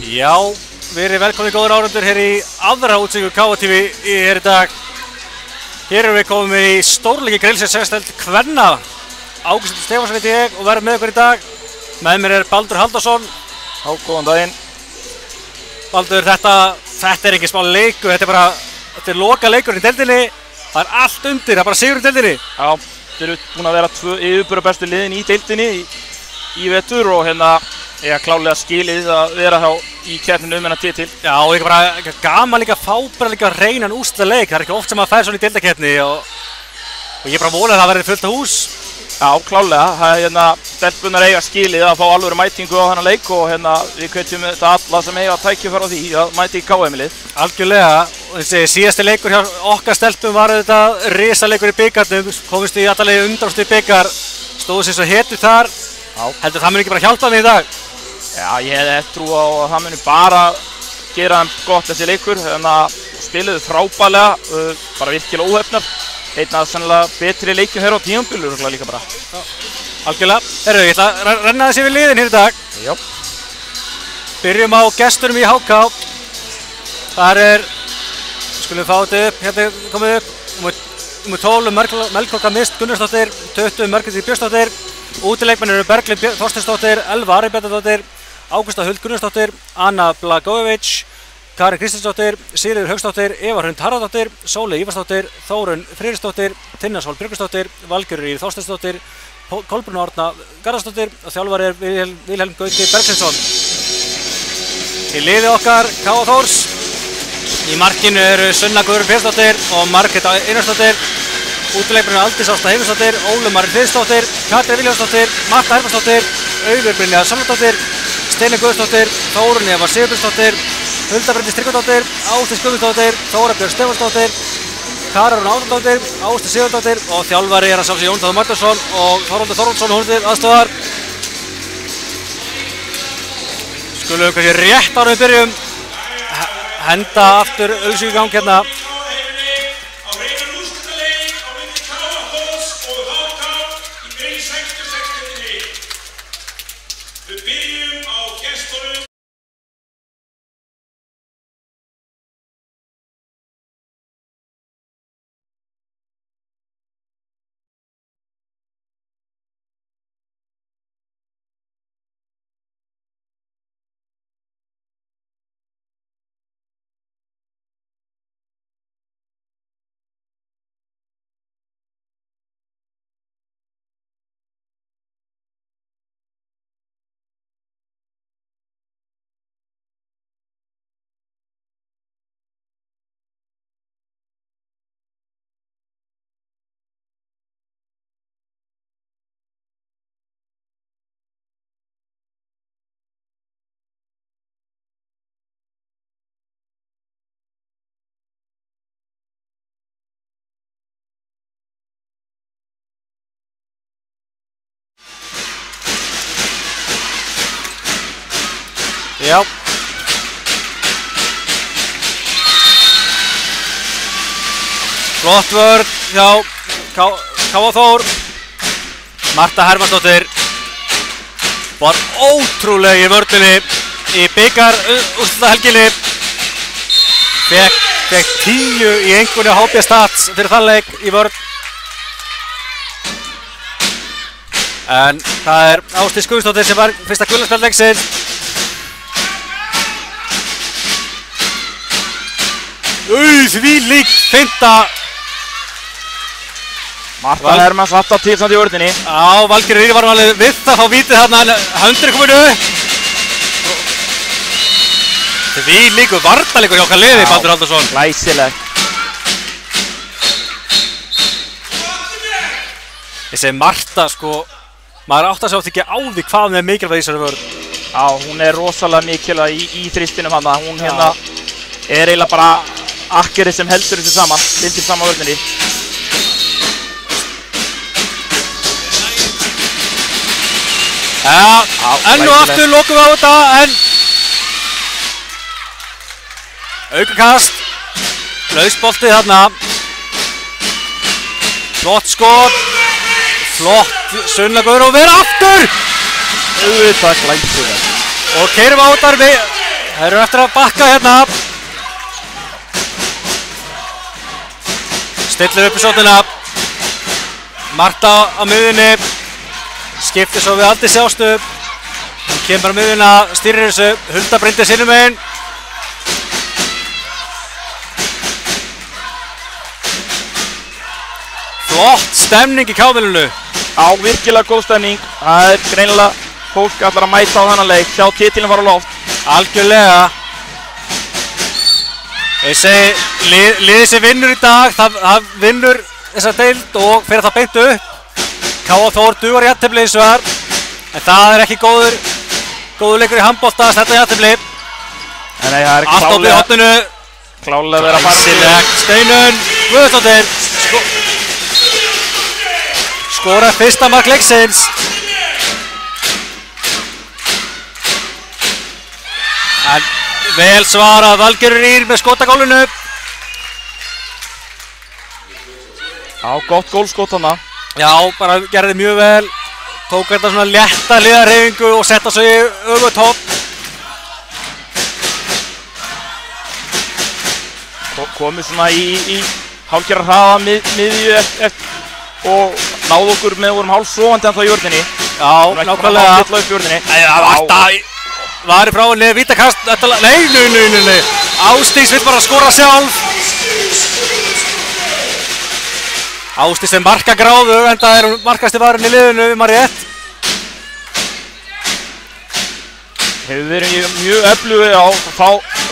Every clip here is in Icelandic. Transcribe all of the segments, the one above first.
Já, verið velkomni góður áhorfendur hér í aðra útsendingu KA-TV hér í dag. Hér erum við komin í stórleiki grillsins sexteld kvenna. Ágúst Stefánsson heiti ég og verður með okkur í dag. Með mér er Baldur Halldórsson. Já, góðan daginn. Baldur, þetta er ekki smá leikur, þetta er loka leikur í deildinni. Það er allt undir, það er bara sigur í deildinni. Já, þeir eru búin að vera tvö yfirbúra bestu liðin í deildinni í vetur og ég klálega skilið að vera þá í keppninu þennan titil. Já, og ekki gaman líka að fá bara líka reynan úrslitaleik. Það er ekki oft sem að færa svona í deildakeppni og ég bara vona að það verði fullt af hús. Já, klálega. Það er stelpunar eiga skilið að fá alvöru mætingu á þennan leik og við hvetjum þetta alla sem eiga tækifæri á því að mæti í KM-lið. Algjörlega. Og þessi síðasti leikur hjá okkar stelpum var þetta risaleikur í bikarnum. Komist í allavega undanúrslit í bikar. Stóðu sér svo hetju þar. Já. Heldur það mun ekki bara hjálpa mig í dag? Já, ég hef trú á að það muni bara gera þeim gott þessi leikur. Spiluðu frábærlega, bara virkilega óhefnar. Einn af sennilega betri leikjum hér á tímabilinu líka bara. Já, algjörlega. Herru, ég ætla að renna þessi við liðin hér í dag. Já. Byrjum á gestunum í HK. Þar skulum fá þetta upp, hérna komið upp. Númer 12 Melkorka Mist Gunnarsdóttir, 20 Margréti Björnsdóttir. Útileikmenn eru Berglind Þorsteinsdóttir, Elva Aribjarnardóttir, Ágústa Huld Gunnarsdóttir, Anna Blagojevic, Karin Kristinsdóttir, Sigríður Hauksdóttir, Eva Hrund Harðardóttir, Sóley Ívarsdóttir, Þórunn Friðriksdóttir, Tinna Sól Björgvinsdóttir, Valgerður Ýr Þorsteinsdóttir, Kolbrún Árna Garðarsdóttir og þjálfari er Vilhelm Gauti Bergsveinsson. Í liði okkar K.A. Þórs. Í markinu eru Sunna Guðrún Pétursdóttir og Margrét Einarsdóttir. Útileikmenn eru Aldís Ásta Heimisdóttir, Ólöf Marín Friðsdóttir, Katrín Vilhjálmsdóttir, Marta Hermannsdóttir, Auður Brynja Sölvadóttir, Steini Guðsdóttir, Þórunn Eva Sigurbjörnsdóttir, Hulda Bryndís Tryggvadóttir, Ásdís Guðmundsdóttir, Þóra Björg Stefánsdóttir, Karen Árnadóttir, Ásdís Sigurdóttir og þjálfari er að sjálfsögðu Jón Þór Martinsson og Þorvaldur Þorvaldsson húnir aðstofar. Skulum kannski rétt áður við byrjum henda aftur auglýsingu í gang hérna. Já. Flott vörn hjá K.A. Þór. Marta Hermannsdóttir var ótrúleg í vörninni í bikar úrslitahelginni. Fekk 10 í einhverju HB Stats fyrir þann leik í vörn. En það er Ásdís Guðmundsdóttir sem var fyrsta gullspjald leiksins. Þvílík finta. Marta Hermanns alltaf til samt í vörninni. Já, Valgerður Ýr var alveg við að fá vítið þarna en Höndur er komin upp. Þvílíkur varnarleikur hjá okkar liði, Baldur Halldórsson. Glæsileg. Þessi Marta maður áttar sig átt ekki á því hvað hún er mikilvæg í þessari vörn. Já, hún er rosalega mikilvæg í þristinum hana. Hún er eiginlega bara akkerið sem heldur þessu saman, bindir saman vörninni. Já, enn og aftur lokum við á þetta, en aukakast, lausboltið þarna, flott skot, flott Sunna Guðrún og vera aftur! Auðvitað glæsileg. Og keyrum á þetta Það eru eftir að bakka hérna. Stillir upp í sótina. Marta á miðjunni. Skiptir svo við Aldís Ástu. Hún kemur á miðjuna, stýrir þessu. Hulda Bryndís hinum megin. Flott stemning í K-milinu. Já, virkilega góð stemning. Það er greinilega fólk allar að mæta á þennan leik. Sjá titilin fara á loft. Algjörlega. Ég segi, liðið sem vinnur í dag, það vinnur þessa deild og fyrir það beint upp. K.A. Þór dugar jafntefli hins vegar, en það er ekki góður leikur í handbolta að þetta jafntefli. Nei, það er allt opið í hotninu. Klálega að vera að fara. Glæsilegt. Steinunn Guðjónsdóttir skorar fyrsta mark leiksins. En vel svarað, Valgerður Ýr með skotagólfinu. Já, gott gólskot þarna. Já, bara gerði mjög vel. Tók þetta svona létta hliðarhreyfingu og setta svo í öfugt horn. Komið svona í hálfgerðar hraða miðju og náðu okkur með vorum hálfsofandi ennþá í jörðinni. Já, nákvæmlega. Fylla upp jörðinni. Það var alltaf var í frá henni, vítakast. Nei. Ásdís vill bara skora sjálf. Ásdís er markagráðu, en það er markasti varinn í liðinu, við maður rétt. Hefur verið mjög öflugi á að fá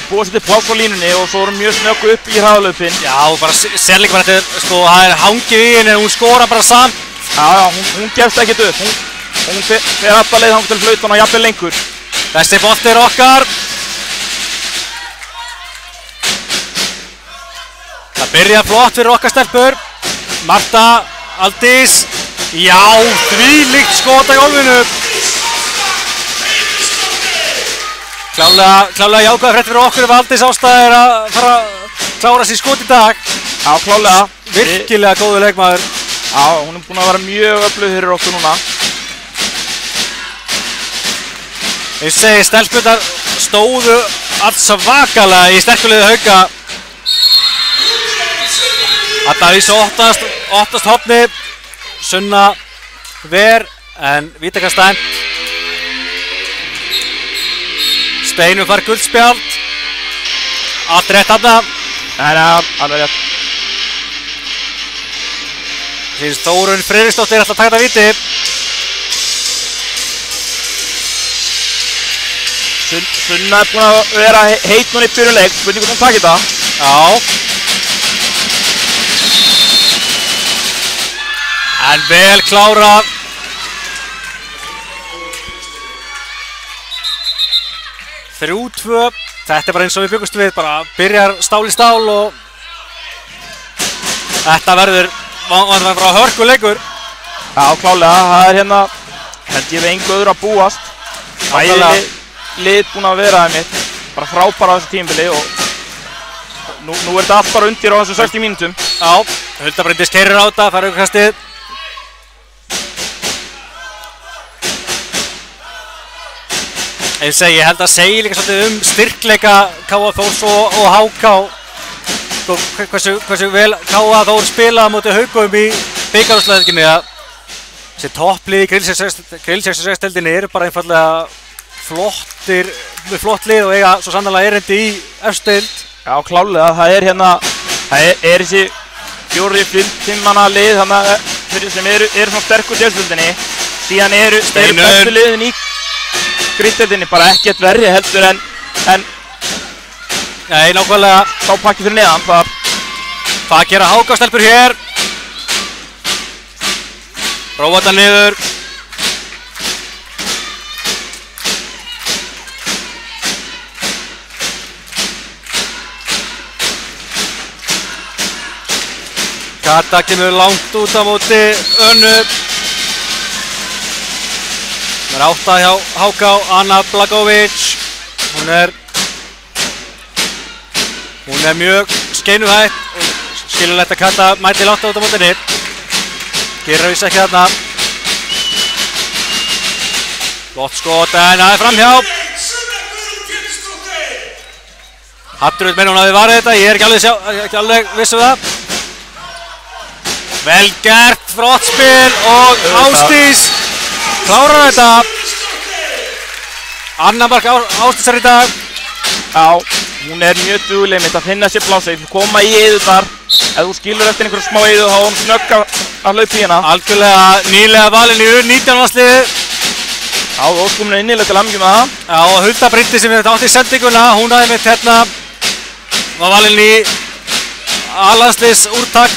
búið sér til pláss á línunni og svo erum mjög snöggu upp í hraðalöpinn. Já, bara sérleik var þetta, sko, það er hangið í henni, hún skora bara samt. Já, hún gefst ekkert upp. Hún fer alltaf leið hangið til flautan og jafnvel lengur. Þessi bolti er okkar. Það byrja flott fyrir okkar stelpur. Marta, Aldís. Já, þvílíkt skot á gólfinu. Klálega jákvæða frétt fyrir okkur ef Aldís Ásta er að fara að klára sér skot í dag. Já, klálega. Virkilega góður leikmaður. Já, hún er búin að vera mjög öflug fyrir okkur núna. Ég segi, stelpurnar stóðu alls svakalega í sterkuliði Hauka. Þetta er vísu óttast hopni. Sunna ver, en vítakastæn. Steinunn fær guldspjald. Allt rétt þarna. Nei, alveg rétt. Þórunn Friðriksdóttir ætla að taka þetta víti. Sunna er búin að vera heit núna í byrjunleik, spurning hvort hún takir það. Já. En vel klárað. Þrjú, tvö. Þetta er bara eins og við byggumst við, bara byrjar stál í stál og þetta verður frá hörkuleikur. Já, klálega, það er hérna, held ég við engu öðru að búast. Ægileg lið búin að vera einmitt, bara frábæra á þessu tímabili og nú er þetta allt bara undir á þessu 60 mínútum. Já, Hulda Bryndís keyrir á þetta, fær aukastið. Ég held að segja líka svolítið styrkleika K.A. Þórs og HK. Hversu vel K.A. Þór spilaði móti Haukum í bikarúrslitakeppninni að þessi topplið í Grill 66-deildinni eru bara einfaldlega flott lið og eiga svo sannarlega erindi í efstu deild. Já, klálega, það er hérna, það er þessi 4-5 manna lið sem eru svona sterkur í deildinni. Síðan eru bestu liðin í Grill-deildinni bara ekkert verri heldur en Nei, nákvæmlega. Þá pakki fyrir neðan, það gera HK-stelpur hér. Róa þetta niður. Kata kemur langt út á móti Önnu. Það er 8 hjá HK, Anna Blagovic. Hún er mjög skeinuhætt og skiljanlegt að Kata mæti langt út á mótinni. Gerir að vísa ekki þarna. Flott skot en það er framhjá. Hallur meina hún hafi varið þetta, ég er ekki alveg viss það. Vel gert, flott spil og Ásdís klárar þetta. Annar mark Ásdísar í dag. Já, hún mjög dugleg með að finna sér plása, koma í eyðurnar. Ef þú skilur eftir einhverju smá eyðu þá hún snögg að hlaupa í hérna. Algjörlega nýlega valin í U19 landsliðið. Já, þú óskum henni innilega til hamingju með það. Já, og Hulda Bryndi sem við átti í sendinguna, hún hafði mitt hérna, var valin í A-landsliðs úrtak.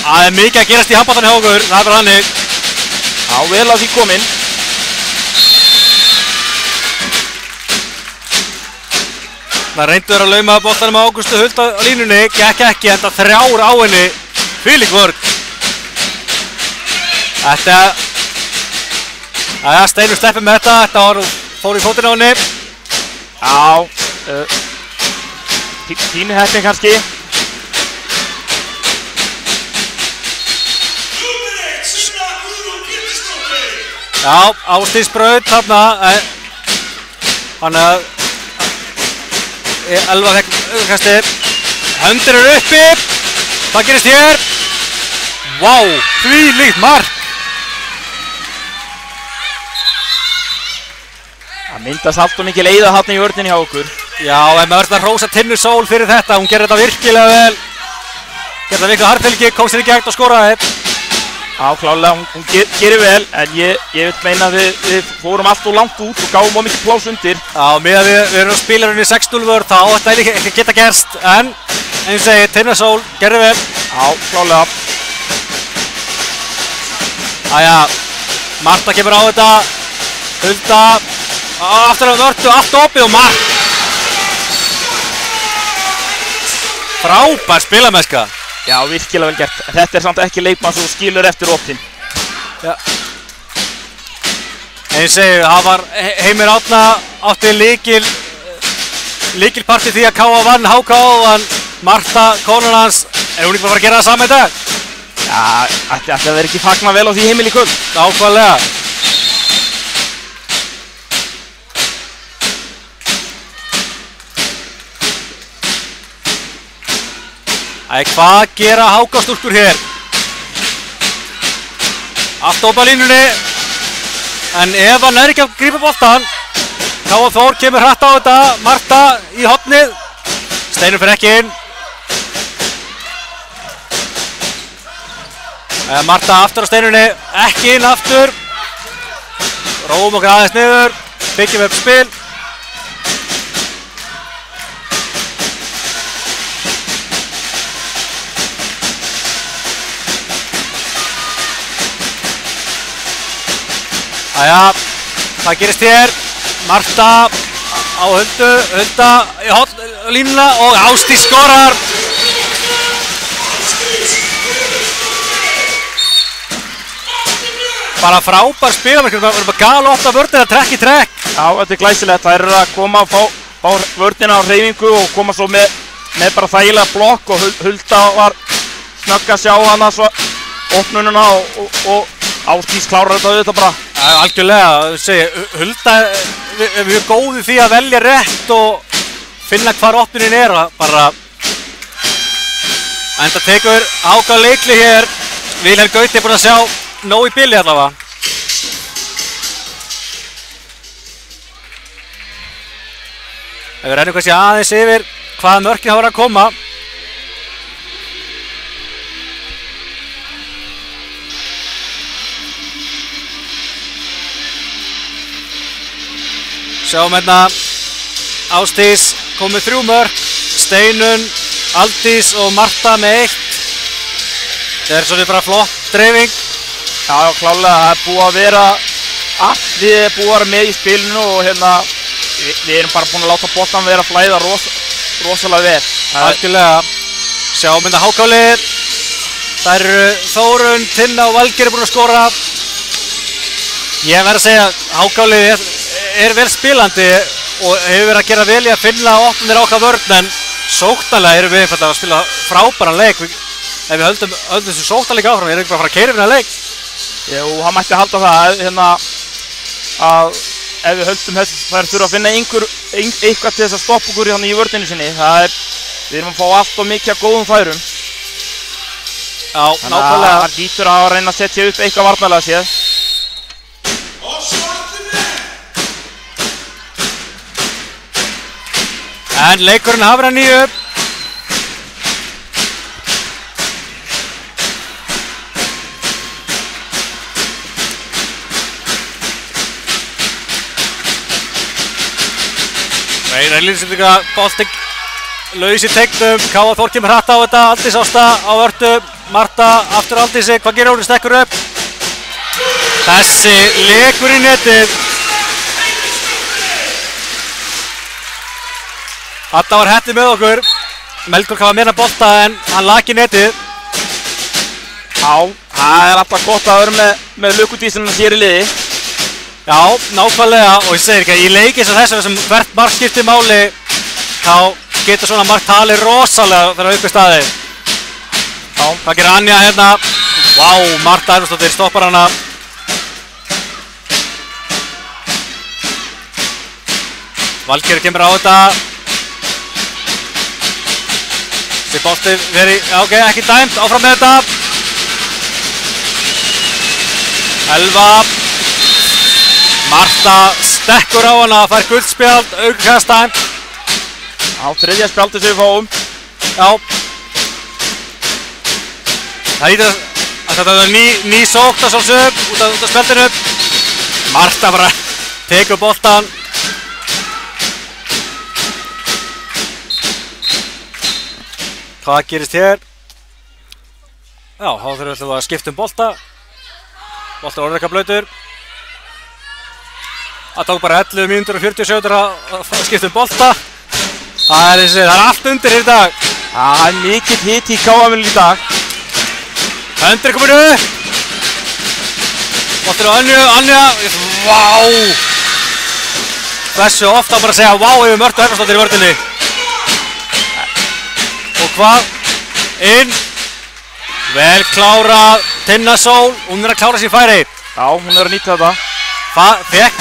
Það er mikið að gerast í handboltanum hjá okkur, það er bara hannig. Já, vel að því kominn. Það reyndur að lauma boltanum á Ágústu Huld á línunni, gekk ekki, enda 3 á henni, hvílík vörn. Steinur sleppur með þetta fór í fótinn á henni. Já, pínu heppni kannski. Já, Ásdís braut þarna, þannig að Elva fekk aukasti. Höndir uppi, hvað gerist hér? Vá, þvílíkt mark! Það myndast allt og mikil eyða þarna í vörninni hjá okkur. Já, en maður verður að hrósa Tinnu Sól fyrir þetta, hún gerði þetta virkilega vel. Gerði þetta virkilega harðfylgi, kom sér í gegn og skoraði. Já, klálega, hún gerir vel, en ég vil meina að við fórum allt og langt út og gáum mikið plás undir. Já, með að við erum að spila henni 6-0 vörð, þá þetta ekki geta gerst, en eins og segi, Tinnu Sól gerði vel. Já, klálega. Æja, Marta kemur á þetta, Hulda, aftur á vörtu, allt opið og mark. Frábær spilamennska. Já, virkilega vel gert. Þetta samt ekki leikmann sem þú skilur eftir optin. Já. Eins og segi, það var Heimir Árna átti lykilparti því að K.A. vann HK en Marta, konan hans, hún ekki bara að fara að gera það sama í dag? Já, ætti að vera ekki fagna vel á því heimil í kvöld. Nákvæmlega. Hvað gera HK-stúlkur hér? Allt opið á línunni. En Eva nær ekki að grípa boltan. K.A. Þór kemur hratt á þetta. Marta í hornið. Steinur fyrir ekki inn. Marta aftur á Steinunni. Ekki inn aftur. Róum okkur aðeins niður. Byggjum upp spil. Æja, hvað gerist hér? Marta á Huldu, Hulda í línuna og Ásdís skorar. Bara frábær spilamennska, við erum að gala opna vörnina trekk í trekk. Já, þetta er glæsilegt, það eru að koma og fá vörnina á hreyfingu og koma svo með bara þægilega blokk og Hulda var snögg að sjá hana svo opnununa og Ásdís klárar þetta auðvitað bara. Algjörlega, Hulda er mjög góð í því að velja rétt og finna hvar opnunin er bara. En það tekur HK leikli hér. Vilhelm Gauti er búinn að sjá nóg í bili allavega. Við rennum kannski aðeins yfir hvaða mörkin hafa verið að koma. Sjáum hérna Ásdís komið 3 mörk, Steinun, Aldís og Marta með 1. Það er svolítið bara flott dreifing. Já, klálega, það er búið að vera allt við erum búið að vera með í spilinu og hérna við erum bara búin að láta boltan vera að flæða rosalega vel. Algjörlega. Sjáum hérna HK-lið. Það eru Þórunn, Tinna og Valgeir búin að skora. Ég verð að segja HK-lið er vel spilandi og hefur verið að gera vel í að finna opnir okkar vörn en sóknarlega erum við einfallega að spila frábæran leik. Ef við höldum þessu sóknarleik áfram, erum við bara að fara að keyra við þennan leik. Jú, hann mætti halda það hérna að ef við höldum þessu, þær þurfa að finna eitthvað til þess að stoppa okkur hérna í vörninni sinni. Við erum að fá allt og mikið af góðum færum. Já, nákvæmlega. Það lítur að reyna að setja upp eitthvað varnarlega séð. En leikurinn hafði að nýju. Reynar lýsindika bolting laus í tegnum. Káa Þór kemur hratt á þetta. Aldís Ásta á vörtu. Marta aftur Aldísi. Hvað gerir hún? Stekkur upp. Þessi leikur í netið. Þetta var hettið með okkur. Melkorka var meira bolta en hann lag í netið. Já, það er alltaf gott að vera með lukudísina sér í liði. Já, nákvæmlega, og ég segir ekki að í leiki eins og þessum sem hvert mark skiptir máli þá getur svona mark talið rosalega þegar upp í staði. Já, hvað gerir Anja hérna? Vá, Marta Einarsdóttir stoppar hana. Valgerður kemur á þetta. Þessi bolti verið, já ok, ekki dæmt, áfram með þetta. Elva. Marta stekkur á hana, fær guldspjald, aukast dæmt. Já, þriðja spjaldi sem við fáum. Já. Það hýttir að þetta er ný sókn að sjálfsög út af spjaldinu. Marta bara tekur boltan. Hvað gerist hér? Já, þá þurfum við að skipta bolta. Bolta er orðleika blautur. Það tók bara 11 mínútur og 40 sekúndur að skipta bolta. Það er allt undir hér í dag. Það er mikill hiti í KM í dag. Höndri komin upp. Boltur á Anja. Vá. Hversu ofta bara að segja vá yfir Mörtu Einarsdóttir í vörðinni. Og hvað? Inn. Vel klárað. Tinna Sól. Hún er að klára sér færi. Já, hún er að nýta þetta.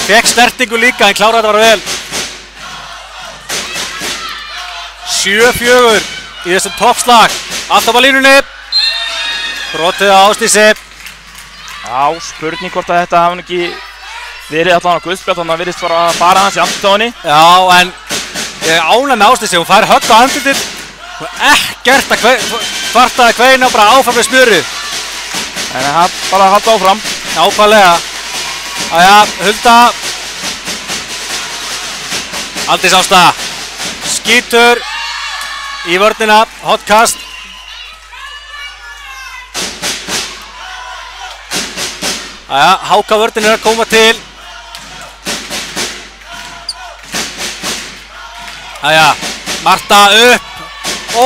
Fekk snertingu líka en kláraði þetta bara vel. 7-4 í þessum toppslag. Alltaf á línunni. Brotið á Ásdísi. Já, spurning hvort að þetta hafi ekki verið allan á guðspjald, þannig að virðist bara hans í andlitið. Já, en ég ánægð með Ásdísi. Hún fær högg á andlitið. Hún er ekkert að kvartaði kveina og bara áfram með smjörið. En það bara að halda áfram. Nákvæmlega. Jæja, Hulda. Aldís Ásta. Skítur í vörnina. Hotkast. Jæja, Háka vörnin er að koma til. Jæja, Marta upp. Ó.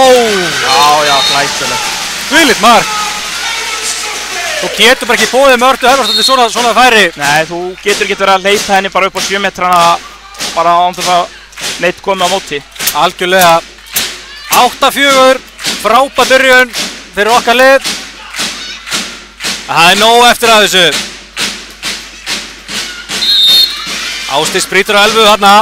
Já, glæsilegt. Þvílíkt mark. Þú getur bara ekki bóðið Mörtu Einarsdóttir svona færi. Nei, þú getur ekki verið að leita henni bara upp á 7 metrana bara án þess að neitt komið á móti. Algjörlega. 8-4, frábær byrjun fyrir okkar lið. Það er nóg eftir að þessu. Ásdís brýtur á 11 þarna.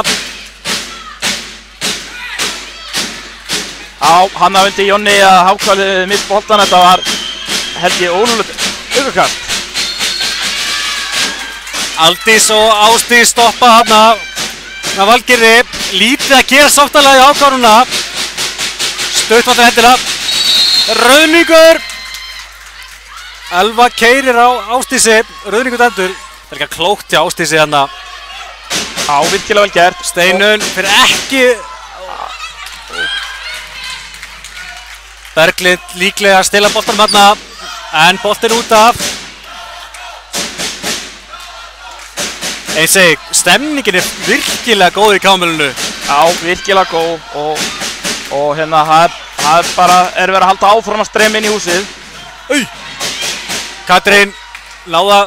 Já, hann hafði Jonni að Hákalið mitt boltan. Þetta var held ég ólulegt aukakast. Aldís og Ásdís stoppa þarna. Það Valgerði. Lítið að gera sáttalega í ákvörðunina. Stuttvallar hendina. Rauðningur. Elva keyrir á Ásdísi. Rauðningur dæmdur. Það er ekki klókt hjá Ásdísi þarna. Já, virkilega vel gert. Steinun fyrir ekki. Berglind líklega að stila boltanum þarna. En boltin út af. Ég segi, stemningin er virkilega góð í KM-inu. Já, virkilega góð og hérna það er bara verið að halda áfram að streyma inn í húsið. Katrín náða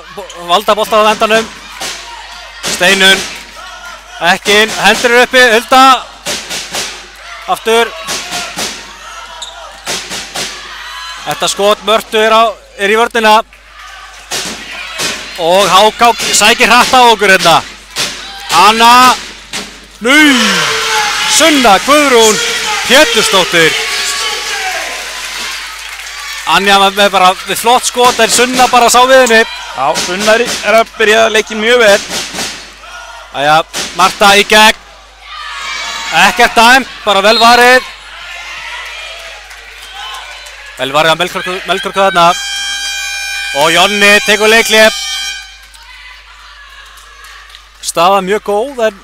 valda boltan á endanum. Steinun ekki inn, hendur er uppi, Hulda aftur. Þetta skot Mörtu er í vörnina og Háká sækir hratt á okkur hérna. Anna. Sunna Guðrún Pétursdóttir. Anja með bara við flott skot en Sunna bara sá við henni. Já, Sunna að byrja leikin mjög vel. Æja, Marta í gegn. Ekkert dæm, bara vel varið. Vel varið að Melkorku þarna. Og Jonni tekur leikhlé. Staða mjög góð, en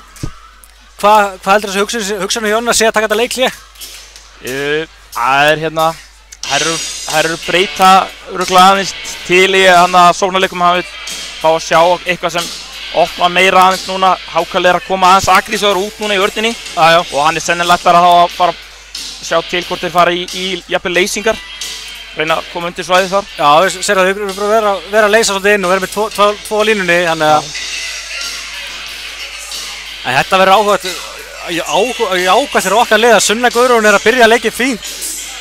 hvað heldur þessi hugsanum Jonna sé að taka þetta leikhlé? Það hérna, þær eru breyta örugglega aðeins til í að sóknarleikum hafi fá að sjá eitthvað sem opna meira aðeins núna. Hákarl að koma aðeins aggressívar út núna í vörninni og hann sennilega ætlar að fara sjá til hvort þeir fara í jafnvel leysingar, reyna að koma undir svæðið þar. Já, við sér að við erum bara vera að leysa svolítið inn og vera með tvo línunni, þannig að en þetta verður áhugað fyrir okkar lið að Sunna Guðrún að byrja leikinn fínt.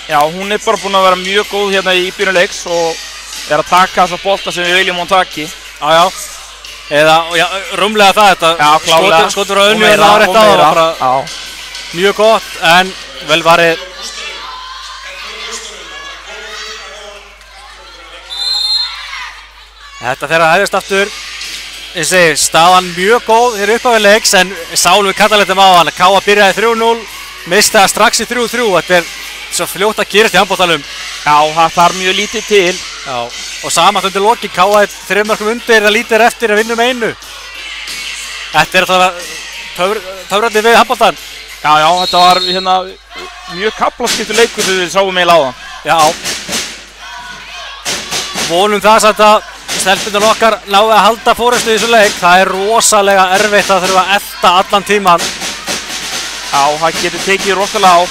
Já, hún bara búin að vera mjög góð hérna í byrjunleiks og að taka þessa bolta sem við viljum hún taki. Já. Eða rúmlega það þetta. Já, klálega. Skotur á önnu og náður rétt á það var bara mjög gott, en vel varið. Þetta þegar að hefðist aftur. Ég segi, staðan mjög góð hér upp á við leiks, en sáum við kallalegtum á hann að K.A. byrjaði 3-0, mistaði strax í 3-3. Þetta svo fljótt að gerast í handboltanum. Já, það þarf mjög lítið til. Já, og saman undir lokin, K.A. 3 mörkum undir, það lítið eftir að vinna einu. Þetta alltaf töfrandi við handboltan. Já, þetta var hérna mjög kaflaskiptur leikur þegar við sáum eiginlega á það. Já. Vonum það samt að stelpunum okkar náðu að halda fórustu í þessu leik. Það er rosalega erfitt að þurfa að elta allan tíman. Já, það getur tekið rosalega á.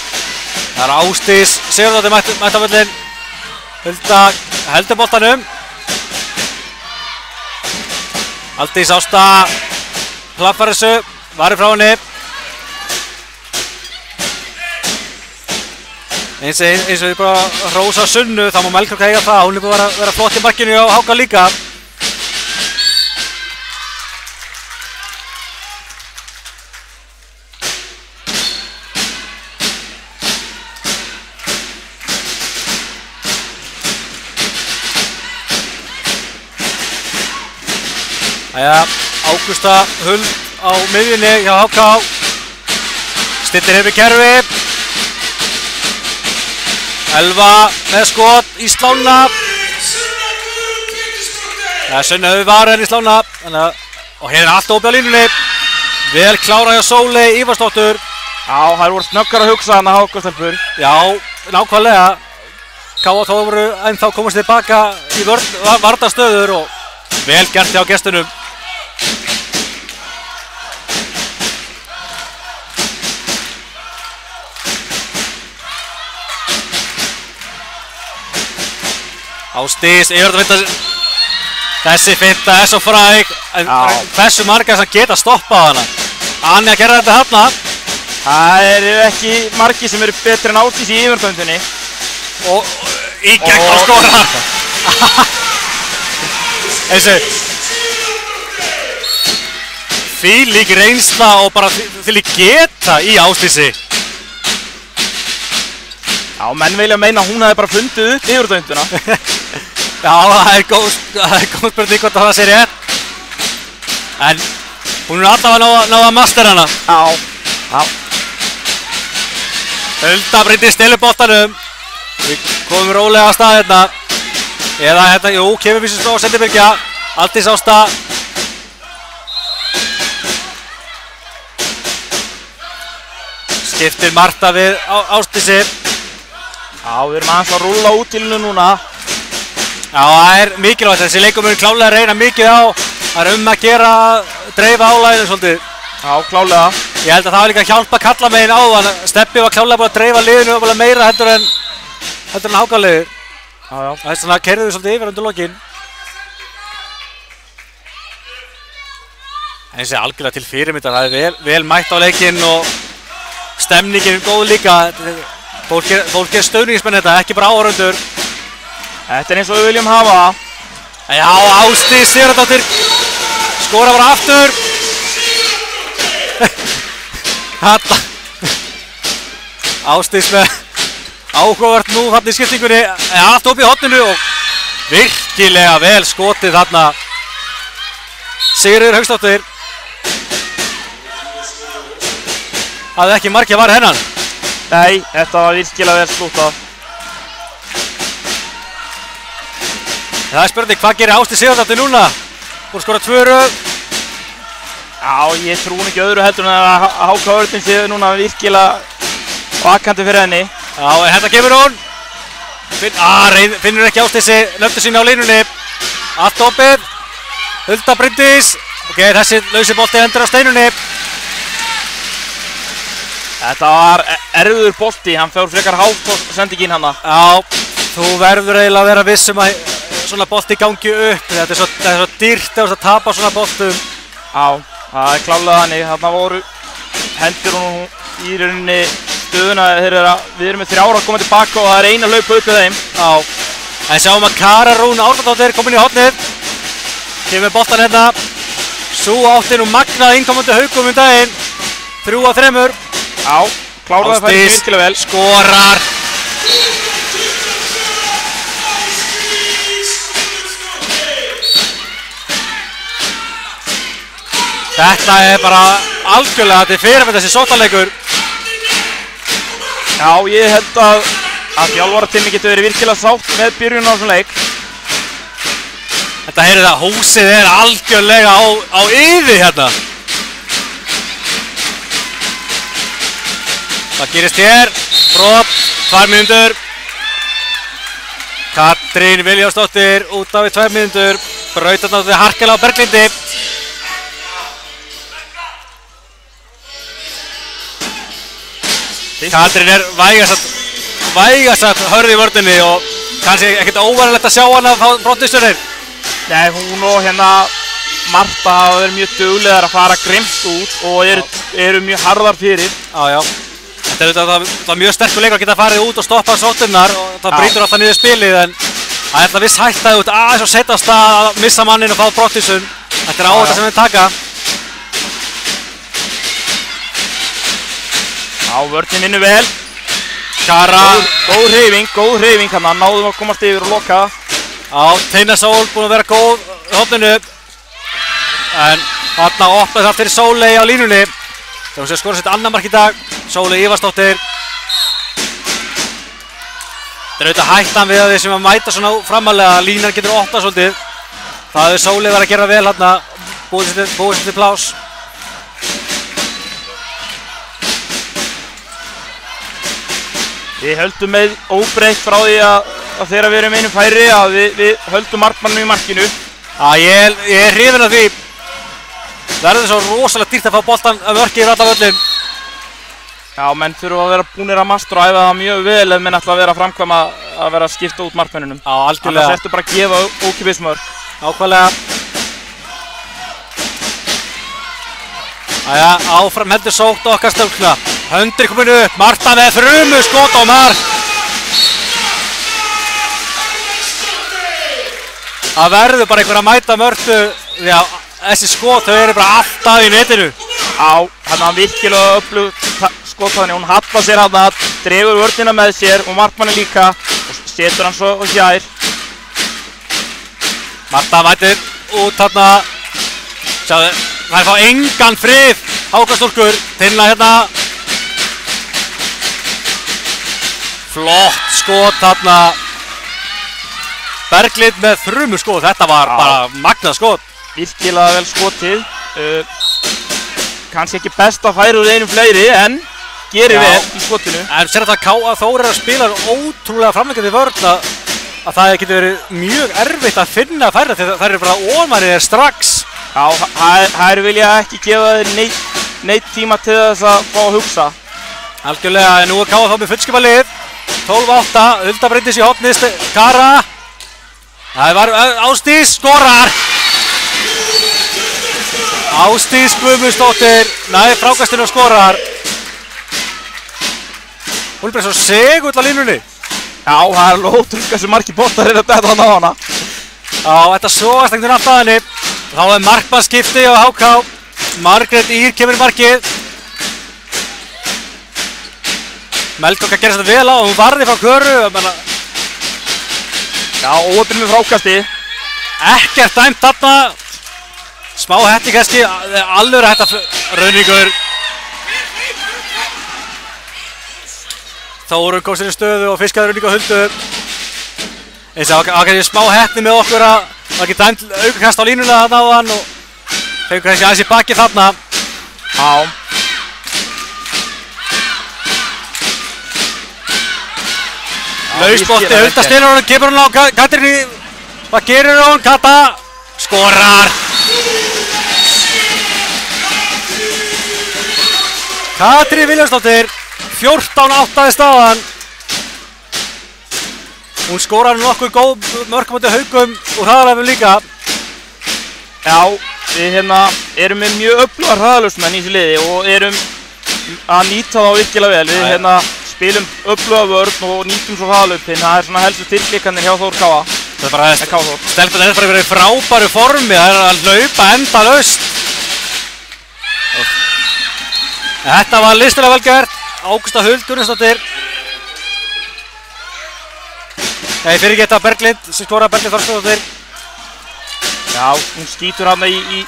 Það er Ásdís Sigurðardóttir mætt á völlinn. Hulda heldur boltanum. Aldís Ásta plaffar þessu, varir frá henni. Eins og við bara hrósa Sunnu, þá má Melkorka eiga það. Hún er búin að vera flott í markinu og Háka líka. Æja, Ágústa Huld á miðjunni hjá Háka. Stillir yfir kerfi. Elva með skot í slána. Það er Sunna við varan í slána. Og hér er allt opið á línunni. Vel klára hjá Sóley Ívarsdóttur. Já, það voru snöggar að hugsa hana Hákastelpur. Já, nákvæmlega. K.A. þá voru ennþá komast tilbaka í varnarstöður og vel gert hjá gestunum. Ásdís, ég verður að finna þessi finta er svo fræg, en hversu margar sem geta stoppað hana. Anja gerði þetta þarna. Það eru ekki margir sem eru betri en Ásdís í yfirtöndinni. Og í gegn á skora. Þessu þvílík reynsla og bara þvílík geta í Ásdísi. Já, menn vilja meina að hún hefði bara fundið upp yfirtöndina. Já, það er góð spurning hvort það sé rétt. En hún er allavega náða að mastera hana. Já. Hulda breytir stiluboltanum. Við komum rólega að stað hérna. Eða hérna, jú, kemur við sem sendir Birgja. Aldís Ásta. Skiptir Marta við Ásdísi. Já, við erum aðeins að rúlla út til hennu núna. Já, það er mikilvægt. Þessi leikur mun klálega að reyna mikið á. Það er að gera, dreifa álæginu svolítið. Já, klálega. Ég held að það var líka að hjálpa kallamegin á þann. Steppi var klálega búin að dreifa liðinu meira heldur en Háka-liðið. Já. Þess vegna keyrðu við svolítið yfir undir lokin. Þessi algjörlega til fyrirmyndar. Það er vel mætt á leikinn og stemningin er góð líka. Fólk er stöðningsmenn þetta, ekki bara áhorfendur. Þetta er eins og við viljum hafa. Já, Ásdís Sigurðardóttir skora bara aftur. Þarna Ásdís með áhugavert nú þarna í skiptingunni, allt upp í horninu og virkilega vel skotið þarna Sigríður Hauksdóttir. Hafði ekki markið var hennan. Nei, þetta var virkilega vel slútað. Það er spurning, hvað gerir Ásdís Sigurðardóttir núna? Búin skora 2 röð. Já, ég trú ekki öðru heldur en að HK Örninn séu núna virkilega vakandi fyrir henni. Já, en þetta kemur hún. Finnur ekki Ásdísi löftu sína á línunni. Allt opið. Hulda Bryndís. Ok, þessi lausi bolti endur á steinunni. Þetta var erfiður bolti, hann fór frekar hátt á sendingin hana. Já, þú verður eiginlega að vera vissum að svona bolti gangi upp. Þetta er svo dýrt að tapa svona boltum. Já, það er klálega þannig. Þarna voru hendur hún í rauninni stöðuna. Við erum með 3 ára að koma tilbaka og það er eina hlaup upp við þeim. Já, en sjáum að Kara Rún Árnadóttir komin í hornið. Kemur boltan hérna. Sú átti nú magnað innkomandi Haukum daginn. 3-3. Já, kláraði það virkilega vel. Skorar. Þetta er bara algjörlega til fyrirmynd þessi sóttaleikur. Já, ég held að þjálfarateymið getur verið virkilega sátt með byrjun á þessum leik. Þetta heyrið það, húsið er algjörlega á yði hérna. Hvað gerist hér? Brot, 2 mínútur. Katrín Viljánsdóttir út á í 2 mínútur. Brautarnáttið harkalega á Berglindi. Katrín er vægast hörð í vörninni og kannski ekkert óvarlegt að sjá hana að fá brottisturinn. Nei, hún og hérna Marta hafa verið mjög duglegar að fara grimmt út og eru mjög harðar fyrir. Já. Þetta er mjög sterkur leikur að geta farið út og stoppa sótturnar og það brýtur alltaf niður spilið, en það er alltaf viss hætta út aðeins og setjast að missa mannin og fá brottisturn. Þetta er áhætta sem við taka. Já, vörnin vinnur vel. Kara. Góð hreyfing hann, náðum að komast yfir og loka. Já, Teina Sól búin að vera góð hópninu. En þarna opnaði það fyrir Sóley á línunni. Þegar hún sé skora sitt annar mark í dag. Sóley Ívarsdóttir. Þetta er auðvitað hættan við að við sem að mæta svona framalega. Línan getur opnað svolítið. Það hefur Sóley verið að gera vel hérna. Búið sér til plás. Við höldum með óbreytt frá því að þegar við erum einum færi að við höldum markmannum í markinu. Já, ég er hrifinn af því. Verður svo rosalega dýrt að fá boltan að mörki yfir alla völlin. Já, menn þurfa að vera búnir að mastra og æfa það mjög vel ef menn ætla að vera að framkvæma að vera að skipta út markmannunum. Já, algjörlega. Annars ertu bara að gefa ókipis mörk. Nákvæmlega. Jæja, áfram heldur sótt okkar stjórna. Höndri komin upp, Marta með frumu skot á mark. Það verður bara einhver að mæta Mörtu. Já, þessi skot þau eru bara alltaf í netinu. Já, hann var virkilega öflug skot þannig. Hún hallar sér hann að, dregur vörnina með sér og markmanni líka og setur hann svo og fjær. Marta mætir út þarna. Sjáðu, það er fá engan frið. Hákastúlkur, Tinna hérna. Flott skot þarna. Berglind með frumu skot, þetta var bara magnað skot. Virkilega vel skotið. Kannski ekki best að færa úr einum fleiri en gerir vel í skotinu. En sér að Þór er að spila ótrúlega framleikandi vörn að það getur verið mjög erfitt að finna færa þegar þær eru bara ómærið þér strax. Já, þær vilja ekki gefa þér neitt tíma til þess að fá að hugsa. Algjörlega, en nú er K.A. þá með fullskipalið. 12-8, Hulda Bryndís í hornið, Kara. Það var Ásdís, skorar! Ásdís Guðmundsdóttir, nær frákastinu og skorar. Hún er bara svo segull á línunni. Já, það er ótrúlega hversu margir boltar að detta hann á hana. Já, þetta sogast einhvern veginn alltaf henni. Þá er markmannskipti á HK. Margrét Ír kemur í markið. Melkorka gerir þetta vel á og hún varði frá Köru. Já, óöfnum með frákasti. Ekkert dæmt þarna. Smá hetti kannski, alveg hægt að Rauningur. Þórun kom sér í stöðu og fiskaði Rauningu á Huldu. Eins og kannski smá hetti með okkur að það var ekki dæmt aukakast á línuna þarna á hann og fengur kannski aðeins í bakið þarna. Já. Lausbolti, Hulda stelur hún, kemur hún á Katrínu. Hvað gerir hún? Kata skorar. Katrín Viljánsdóttir, 14-8 staðan. Hún skorar nokkur góð mörk á móti Haugum úr hraðalöfum líka. Já, við erum með mjög öflugar hraðalöfsmenn í þessu liði og erum að nýta þá virkilega vel. Við spilum öfluga vörn og nýtum svo hraðalöfin. Það svona helstu styrkleikarnir hjá Þór Káa. Það bara stelpurnar bara verið í frábæru formi. Það að hlaupa endalaust. Þetta var listilega vel gert. Ágústa Huld Gunnarsdóttir. Nei, fyrir geta Berglind, sem skoraði Berglind Þorsteinsdóttir. Já, hún skýtur hann í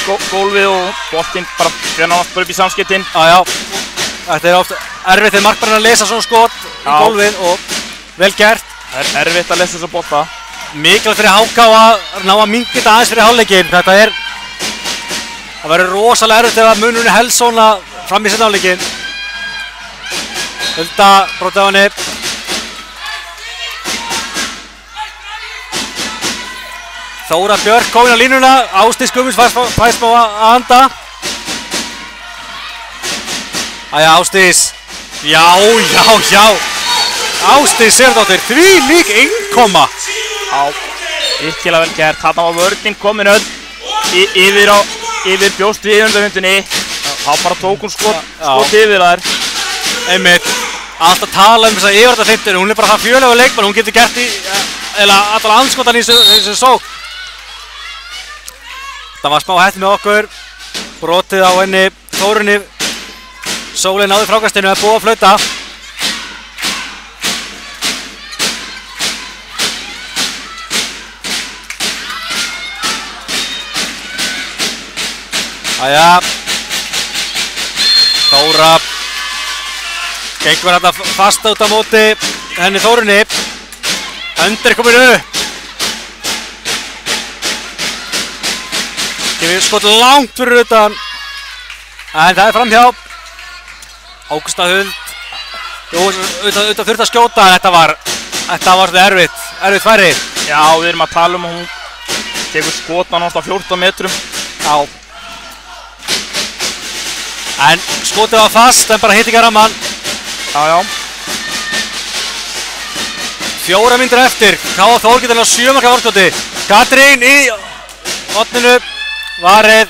gólfið og boltinn bara fyrir nánast bara upp í samskiptin. Já. Þetta er oft erfitt þegar markmennir að lesa svona skot í gólfið og vel gert. Það er erfitt að lesa þessa bolta. Mikilvægt fyrir HK að ná að minnka þetta aðeins fyrir hálfleikinn. Það verður rosalega erfitt ef að munurinn helst svona fram í seinni hálfleikinn. Hulda brotið á henni. Þóra Björk komin á línuna, Ásdís Guðmunds fæst má að anda. Æja, Ásdís. Já. Ásdís Sigurðardóttir, þvílík innkoma. Já, virkilega vel gert. Þarna var vörnin komin öll yfir bjóst við yfirhundunni. Þá bara tók hún skot yfir þær. Einmitt, alltaf tala þessa yfirhundafintun. Hún bara það fjölögu leikmann, hún getur gert alltaf anskotan í þessu sók. Það var smá hætti með okkur, brotið á henni Þórunni, Sóley náði frákastinu, er búið að flauta. Æja, Þóra, gengur hérna fast út á móti henni Þórunni, Öndir komin upp. Gefið skot langt fyrir utan. En það er framhjá. Ágústa Huld. Auðvitað þurfti að skjóta en þetta var svona erfitt færi. Já, við erum að tala að hún tekur skot á náttúrulega 14 metrum. Já. En skotið var fast en bara hitt ekki að ramman. Já. 4 mínútur eftir. K.A. Þór getur náttúrulega 7 marka varskoti. Katrín í horninu. Varið.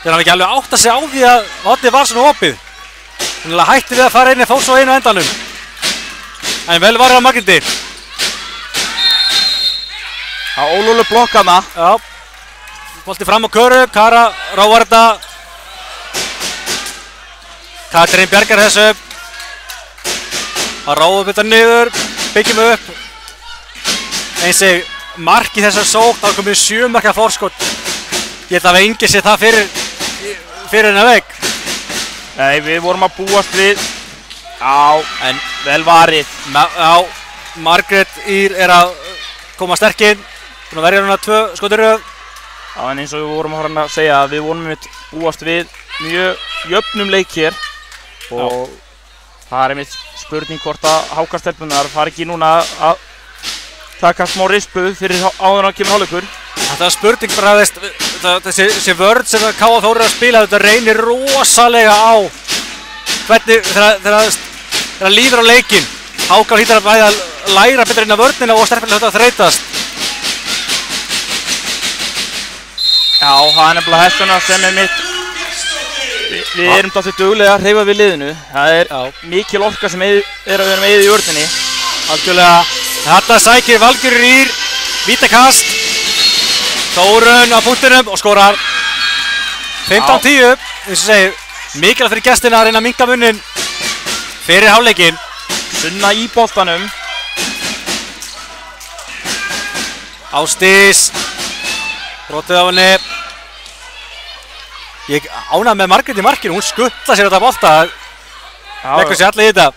Þeir hafa ekki alveg átt að segja á því að hornið var svona opið. Þannig að hætti við að fara inn en fór svo einu á endanum. En vel varið á Margréti. Já, ólöguleg blokk hana. Já. Bolti fram á Köru. Kara róar þetta. Katrín bjargar þessu. Að róa upp þetta niður. Byggjum upp. Eins og mark í þessar sókn. Þá komið 7 marka forskot. Ég held að við engi sér það fyrir hennar vegg. Nei, við vorum að búast við. Já, en vel varið. Já, Margrét Ír er að koma sterkinn. Búin að verja hérna 2 skotir í röð. Já, en eins og við vorum að segja að við vorum að búast við mjög jöfnum leik hér. Og það er einmitt spurning hvort að HK-stelpunar fari ekki núna að taka smá rispu fyrir áður að kemur hálfleikur. Það er spurning bara þessi vörn sem K.A. Þór er að spila, þetta reynir rosalega á hvernig þegar líður á leikinn. HK hlýtur að bæði að læra betur inn á vörnina og sterklega þetta að þreytast. Já, það er nefnilega þessuna sem er mitt. Við erum dálítið duglega að hreyfa við liðinu. Það er mikil orka sem er að vera með í vörninni. Algjörlega. Þetta sækir Valgerður Ír, vítakast. Þórun á punktinum og skorar. 15-10, eins og segi, mikilvægt fyrir gestina að reyna að minnka munnin fyrir hálfleikinn. Sunna í boltanum. Ásdís, brotið á henni. Ég ánægði með Margrét í markinu, hún skuttla sér þetta bolta. Leggur sér allir í þetta.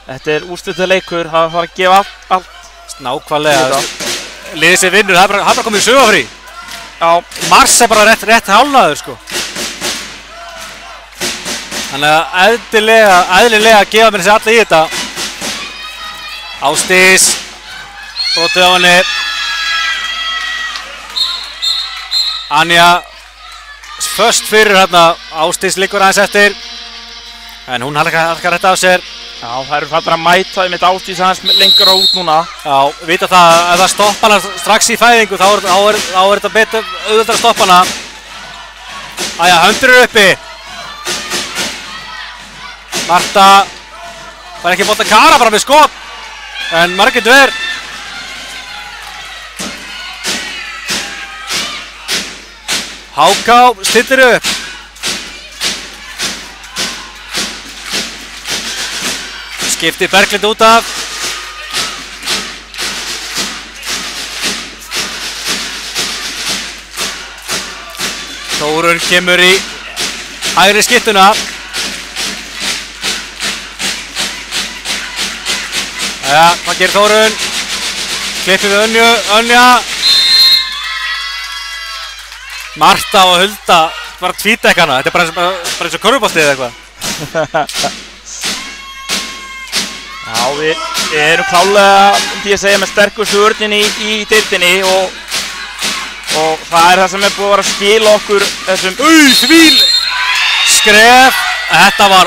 Þetta úrslitaleikur, það þarf að gefa allt. Nákvæmlega. Liðið sér vinnur, það er bara komið í sögafrí. Já. Mars er bara rétt hálfnaður, sko. Þannig að eðlilega gefa mér sér allir í þetta. Ásdís, brotið á henni. Anja först fyrir hérna, Ásdís liggur aðeins eftir. En hún halkar rétt af sér. Já, það eru fattar að mæta með Ásdís aðeins lengur út núna. Já, vita það að ef það stoppa hana strax í fæðingu þá er þetta betur auðvitað að stoppa hana. Æja, höndur eru uppi. Marta var ekki bótt að kara bara með skot. En Margrét ver. Háká stillir upp. Skipti Berglind út af. Þórunn kemur í hægri skyttuna. Jæja, hvað gerir Þórunn? Klippir við Önja. Marta og Hulda bara tvítekkana. Þetta er bara eins og körfubolti eða eitthvað. Já, við erum klálega, myndi ég segja, með sterkustu vörninni í deildinni og það er það sem er búið að vera að skila okkur þessum þvíl skref. Þetta var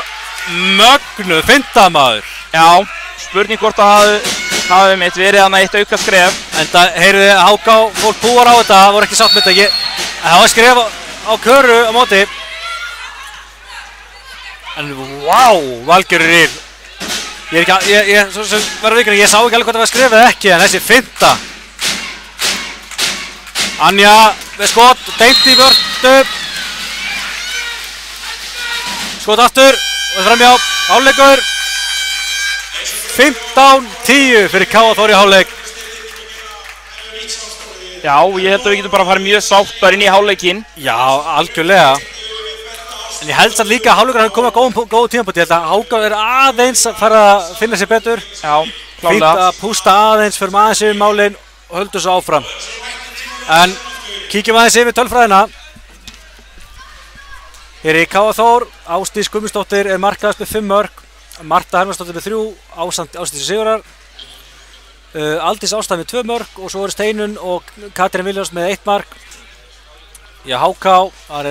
mögnuð finta, maður. Já, spurning hvort það hafi mitt verið þarna eitt auka skref. En það, heyrðu, Háká, fólk búar á þetta, það voru ekki sátt með þetta. Það var skref á Köru á móti. En vá, Valgerður Ýr. Ég sá ekki alveg hvað það var skrefið eða ekki, en þessi finta. Anja með skot, beint í vörtu. Skot aftur og framjá, hálfleikur. 15-10 fyrir K.A. Þór í hálfleik. Já, ég held að við getum bara að fara mjög sáttar inn í hálfleikinn. Já, algjörlega. En ég held samt líka að hálfleikur hafi komið á góðu tímapunkti. Ég held að Háká er aðeins að fara að finna sér betur. Já, klálega. Fínt að pústa aðeins, förum aðeins yfir málin og höldum svo áfram. En kíkjum aðeins yfir tölfræðina. Hér í K.A. Þór, Ásdís Guðmundsdóttir er markaðast með 5 mörk. Marta Hermannsdóttir með 3, Ásdís Sigurðar. Aldís Ástæð með 2 mörk og svo eru Steinunn og Katrín Viljáns með 1 mark. Já, Háká, það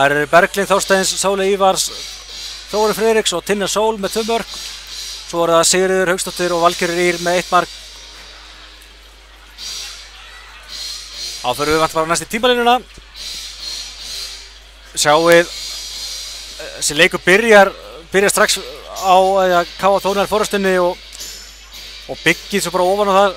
er Berglind Þorsteins, Sóley Ívars, Þórunn Friðriks og Tinna Sól með 2 mörk. Svo eru það Sigríður Hauksdóttir og Valgerður Ýr með 1 mark. Þá förum við vant bara næst í tímalínuna. Sjáuð, þessi leikur byrjar strax á K.A. Þór nær forystunni og byggir svo bara ofan á það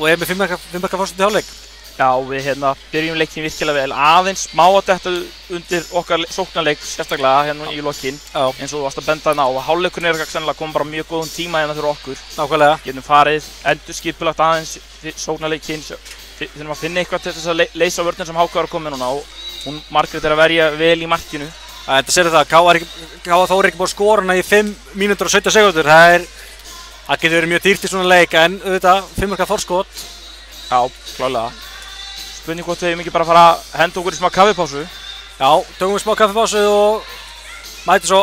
og er með 5 marka fórstundi hálfleik. Já, við byrjum leikin virkilega vel, aðeins smá að detta undir okkar sóknarleik sérstaklega hérna í lokin, eins og þú varst að benda þarna á að hálfleikurinn er sennilega komið bara mjög góðum tíma hérna fyrir okkur. Nákvæmlega. Getum farið, endurskipulagt aðeins sóknarleikinn, þurfum að finna eitthvað til þess að leysa vörnin sem Háká er að koma núna og hún Margrét er að verja vel í markinu. Þetta sér það, K.A. Þór er ekki búið að skora hana í 5 mínútur og 17 sekúndur. Það getur verið mjög dýrt í svona leik en auðvitað 5 marka forskot. Já, klálega. Spurning hvort við hefum ekki bara að fara að henda okkur í smá kaffipásu. Já, tökum við smá kaffipásu og mæti svo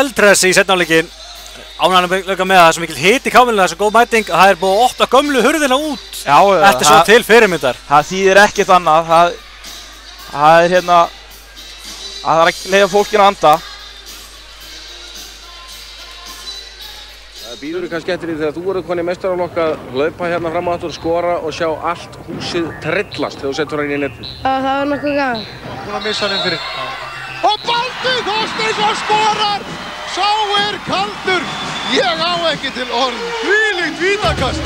eldressi í seinni hálfleikinn. Ánægðanlega með það er svo mikil hiti í kámilinu, það er svo góð mæting að það er búið að opna gömlu hurðina út. Já, eftir svo til fyrirmyndar. Það þýðir ekkert annað. Það er að það er að leyfa fólkinu að anda. Það býður kannski eftir því þegar þú verður konið meistaraflokk að hlaupa hérna fram á aftur og skora og sjá allt húsið trillast þegar þú setur hann í netið. Það var nokkuð gaman. Búin að missa hann inn fyrir. Og Baldur Þorsteinsson skorar! Sá er kaldur! Ég á ekki til orð. Þvílíkt vítakast!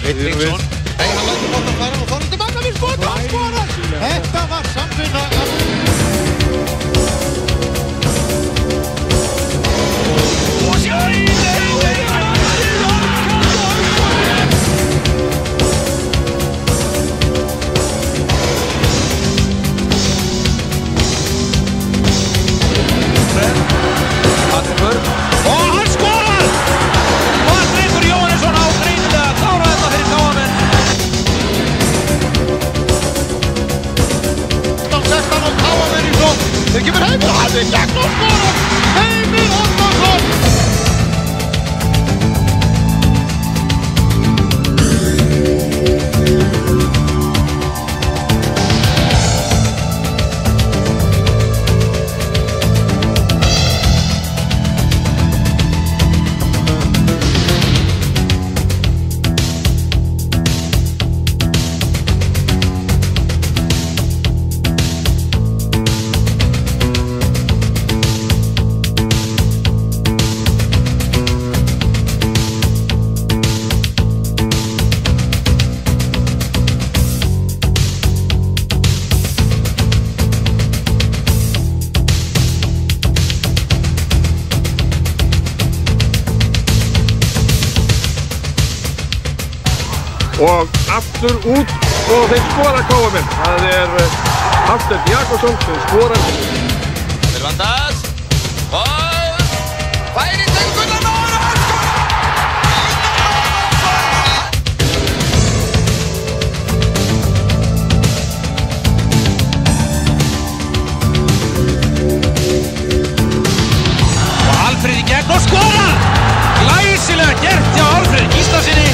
Rittingsson. Nei, hann lætur boltann fara og Þorvaldur skot og hann skorar! Þetta var samvinna. Og hann skorar! Patrekur Jóhannesson á greinilega að klára þetta fyrir KM-menn. 16 og KM-menn í sókn. Þeir kemur Heimir og hann í gegn og skorar! Heimir Oddarsson! Og aftur út og þeir skora KM-menn. Það Hafsteinn Jakobsson sem skorar. Til Vandars og færi til Gunnar Már og hann skorar! Og Alfreð í gegn og skorar! Glæsilega gert hjá Alfreð Gíslasyni.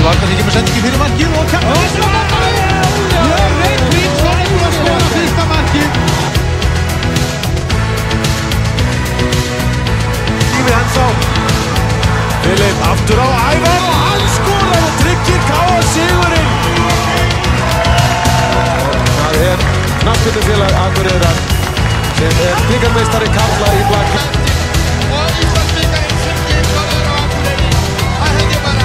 Varnar ekki með sendingi fyrir markið og Kjartan Reynd Grímsson er búinn að skora fyrsta markið. Yfir hans á Filip aftur á Ævar og hann skorar og tryggir KA sigurinn. Það knattspyrnufélag Akureyrar sem bikarmeistari karla í blaki. Og Íslandsbikarinn sem gefur á Akureyri. Það held ég bara.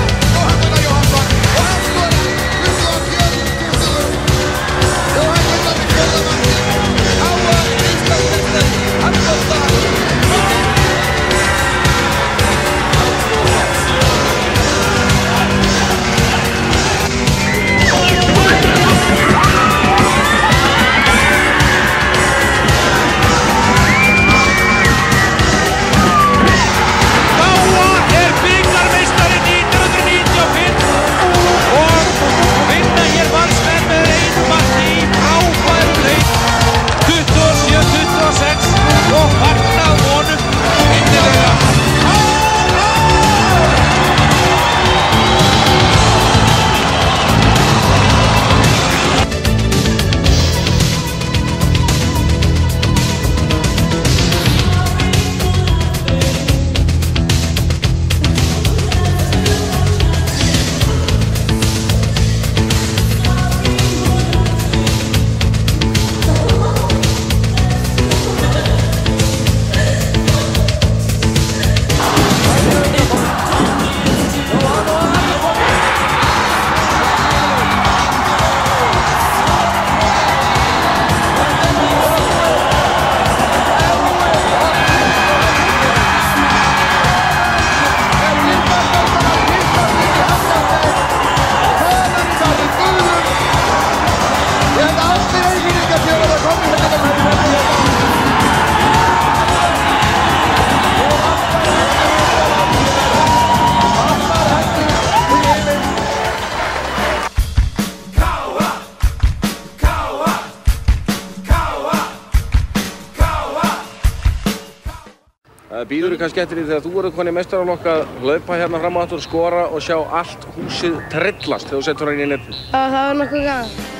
Það býður kannski eftir því þegar þú verður konið meistaraflokk að hlaupa hérna fram á aftur, skora og sjá allt húsið trillast þegar þú setur hann í netið. Já, það var nokkuð gaman.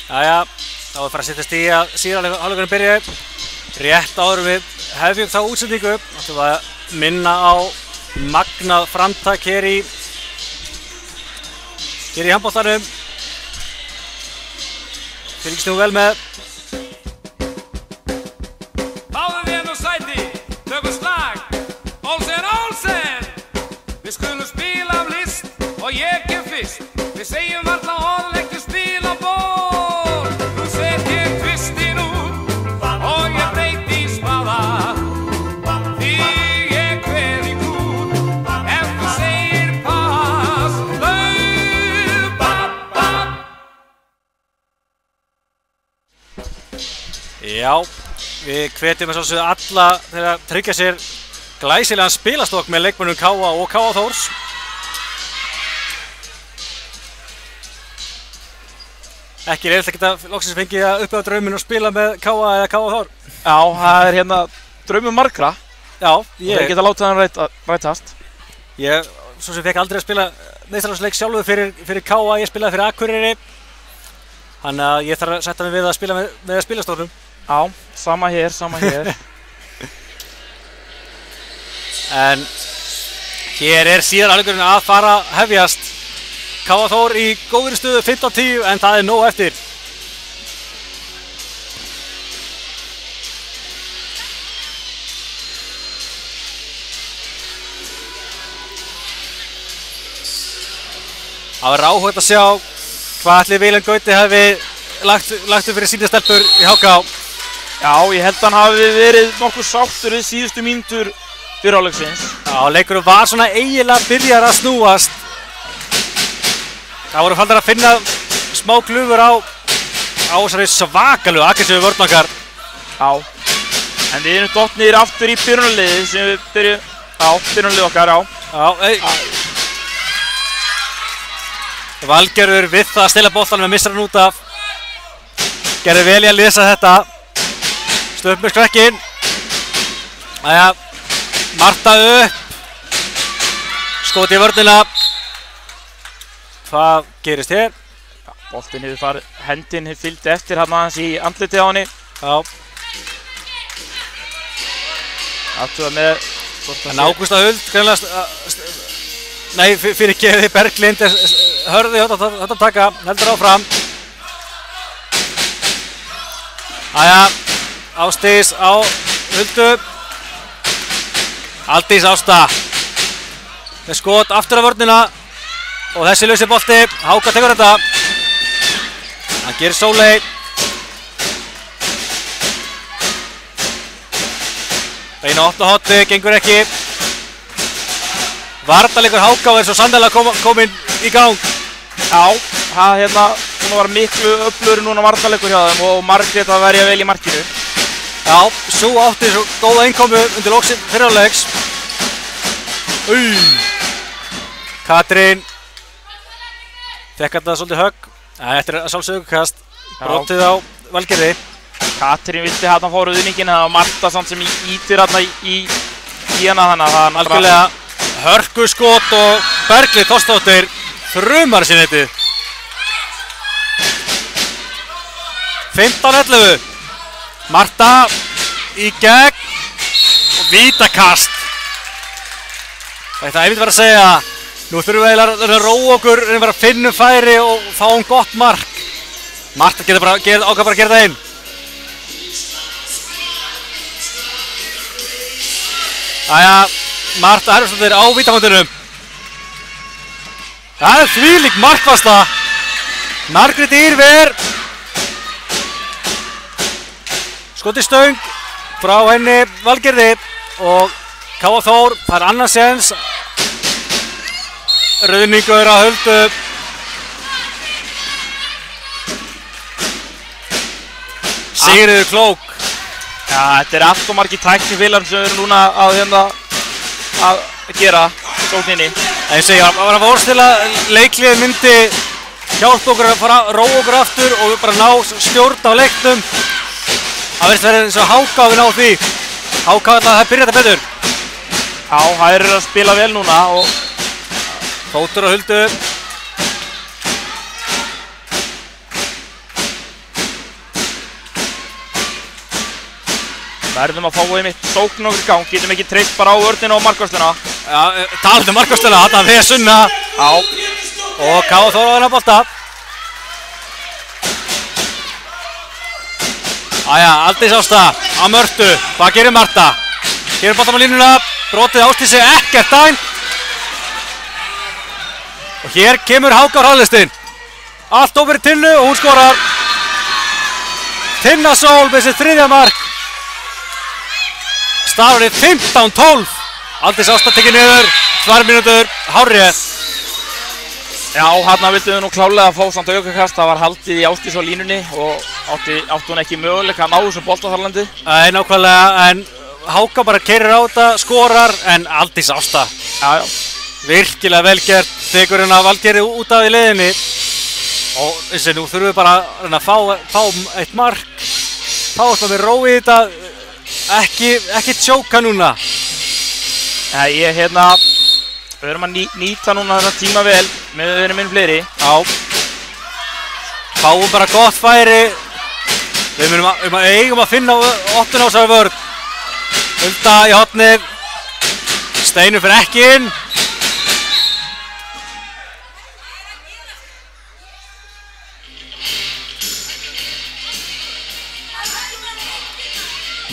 Jæja, þá er fara að setjast í að síðan hálfleikurinn byrja. Rétt áður við hefjum þá útsendingu. Ætlum að minna á magnað framtak hér í handboltanum. Fylgist nú vel með. Fáðu þér nú sæti, tökum slag. Olsen, Olsen! Við skulum spila af list og ég kem fyrst. Við segjum varla orð, ekki spila ból. Nú set ég tvistin út og ég breyti í spaða. Því ég kveð í kút ef þú segir pass. Já, við hvetjum að sjálfsögðu alla til að tryggja sér glæsilegan spilastokk með leikmönnum K.A. og K.A. Þórs. Ekki leiðilegt að geta loksins fengið að upplifa drauminn og spila með K.A. eða K.A. Þór. Já, það er hérna draumur margra. Já, Ég geta látið hann rætast. Ég svo sem fekk aldrei að spila meistaraflokksleik sjálfur fyrir K.A. Ég spilaði fyrir Akureyri. Þannig að ég þarf að setja mig við að spila með spilastoknum. Já, sama hér. En hér er síðan hálfleikurinn að fara að hefjast. K.A. Þór í góðri stöðu 15-10 en það er nóg eftir. Það verður áhugavert að sjá hvað ætli Vilhelm Gauti hefði lagt upp fyrir sína stelpur í HK. Já, ég held að hann hafi verið nokkuð sáttur við síðustu mínútur fyrir hálfleiksins. Já, leikurinn var svona eiginlega byrjar að snúast. Það voru faldar að finna smá glufur á þessari svakalegu aggressífu vörn okkar. Já, en við erum dottnir aftur í byrjunarliðið sem við byrjunarliðið okkar, já. Valgerður við það að stela boltanum með missar hann út af. Gerði vel í að lesa þetta. Stöpp með skrekkinn. Jæja, Marta upp. Skot í vörnina. Hvað gerist hér? Já, boltinn hefur farið, hendinn hefur fylgdi eftir hann aðeins í andlitið á henni. Já. Aðtuga með... En Ágústa Huld, greinlega... Nei, fyrir gefiði Berglind hörði þetta taka, heldur áfram. Jæja, Ásdís á Huldu. Aldís Ásta. Með skot aftur á vörnina. Og þessi lausi bolti, Háka tekur þetta. Hann gerir Sóley. Reyna að opna hotni, gengur ekki. Varnarleikur Háka er svo sannlega kominn í gang. Já, það svona var miklu öflugri núna varnarleikur hjá þeim og Margrét að verja vel í markinu. Já, svo átti svo góða innkomu undir loksinn fyrir hálfleiks. Katrín fekk þetta svolítið högg. Þetta er sjálfsögukast. Brotið á Valgerði. Katrín vildi hann fá ruðningin, það var Marta samt sem ítir hann í hana þannig að það algjörlega hörkuskot og Berglind Þórsdóttir þrumar sér netið. 15-11. Marta í gegn og vítakast. Þetta einmitt var að segja, nú þurfum við eiginlega að róa okkur, að finna færi og fáum gott mark. Marta ákvað bara að gera það inn. Jæja, Marta Hermansdóttir á vítamótinu. Það er þvílík markvarsla. Margrét Ýrver. Skot í stöng frá henni Valgerði og K.A. Þór fær annan séns. Ruðningur á Huldu. Sigríður Klók. Já, þetta er allt og margir tæknifélagar sem við erum núna að gera sókninni. En ég segi, það var að vorst til að leikliðið myndi hjálpa okkur að fara að róa okkur aftur og bara ná stjórn á leiknum. Það verðist verið eins og HK við náum því. HK alltaf það byrja þetta betur. Já, það eru að spila vel núna og Fótur á Huldu. verðum að fá einmitt sókn okkur í gang, getum ekki treyst bara á vörnina og markvörsluna. Já, talandi um markvörsluna, þarna við Sunna. Já. Og K.A. Þór á hennar bolta. Æja, Aldís Ásta á Mörtu. Hvað gerir Marta? Gerir boltan á línuna, brotið Ástísi, ekkert dæmt. Og hér kemur HK á hraðlistin. Allt ofir Tinnu og hún skorar. Tinna Sól með sitt þriðja mark. Staðurinn 15-12. Aldís Ásta tekið niður, 2 mínútur, hárrétt. Já, hérna vildum við nú klálega að fá samt aukakast. Það var haldið í Ásdís á línunni og átti hún ekki möguleika að ná þessum bolta þar landi. Nei, nákvæmlega, en HK bara keyrir á þetta, skorar, en Aldís Ásta. Já. Virkilega vel gert, tekur hérna Valgerði út af í leiðinni. Og þessi, nú þurfum við bara að fá eitt mark. Fá alltaf með ró í þetta, ekki tjóka núna. Já, við erum að nýta núna þennan tíma vel, með við erum inn fleiri. Já. Fáum bara gott færi. Við eigum að finna 8 ásæði vörn. Hulda í hornið. Steinur fyrir ekki inn.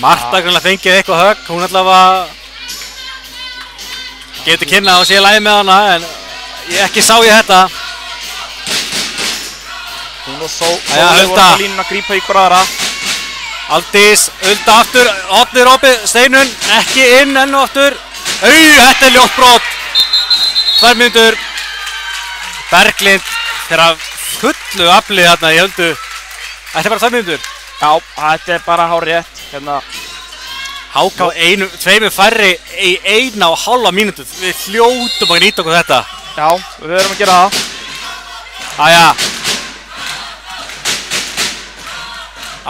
Marta grannlega fengið eitthvað högg. Hún allavega getur kynna og sé lægi með hana, en ekki sá ég þetta. Hún og Sóley voru á línuna að grípa í hver aðra. Aldís, Hulda aftur, hornið opið, Steinun, ekki inn enn og aftur. Þetta er ljótt brot. 2 mínútur. Berglind fyrir að fullu aflið þarna í Huldu. Þetta er bara 2 mínútur. Já, þetta er bara hárrétt. HK 2 færri í 1,5 mínútu. Við hljótum að nýta okkur þetta. Já, við verðum að gera það. Æja.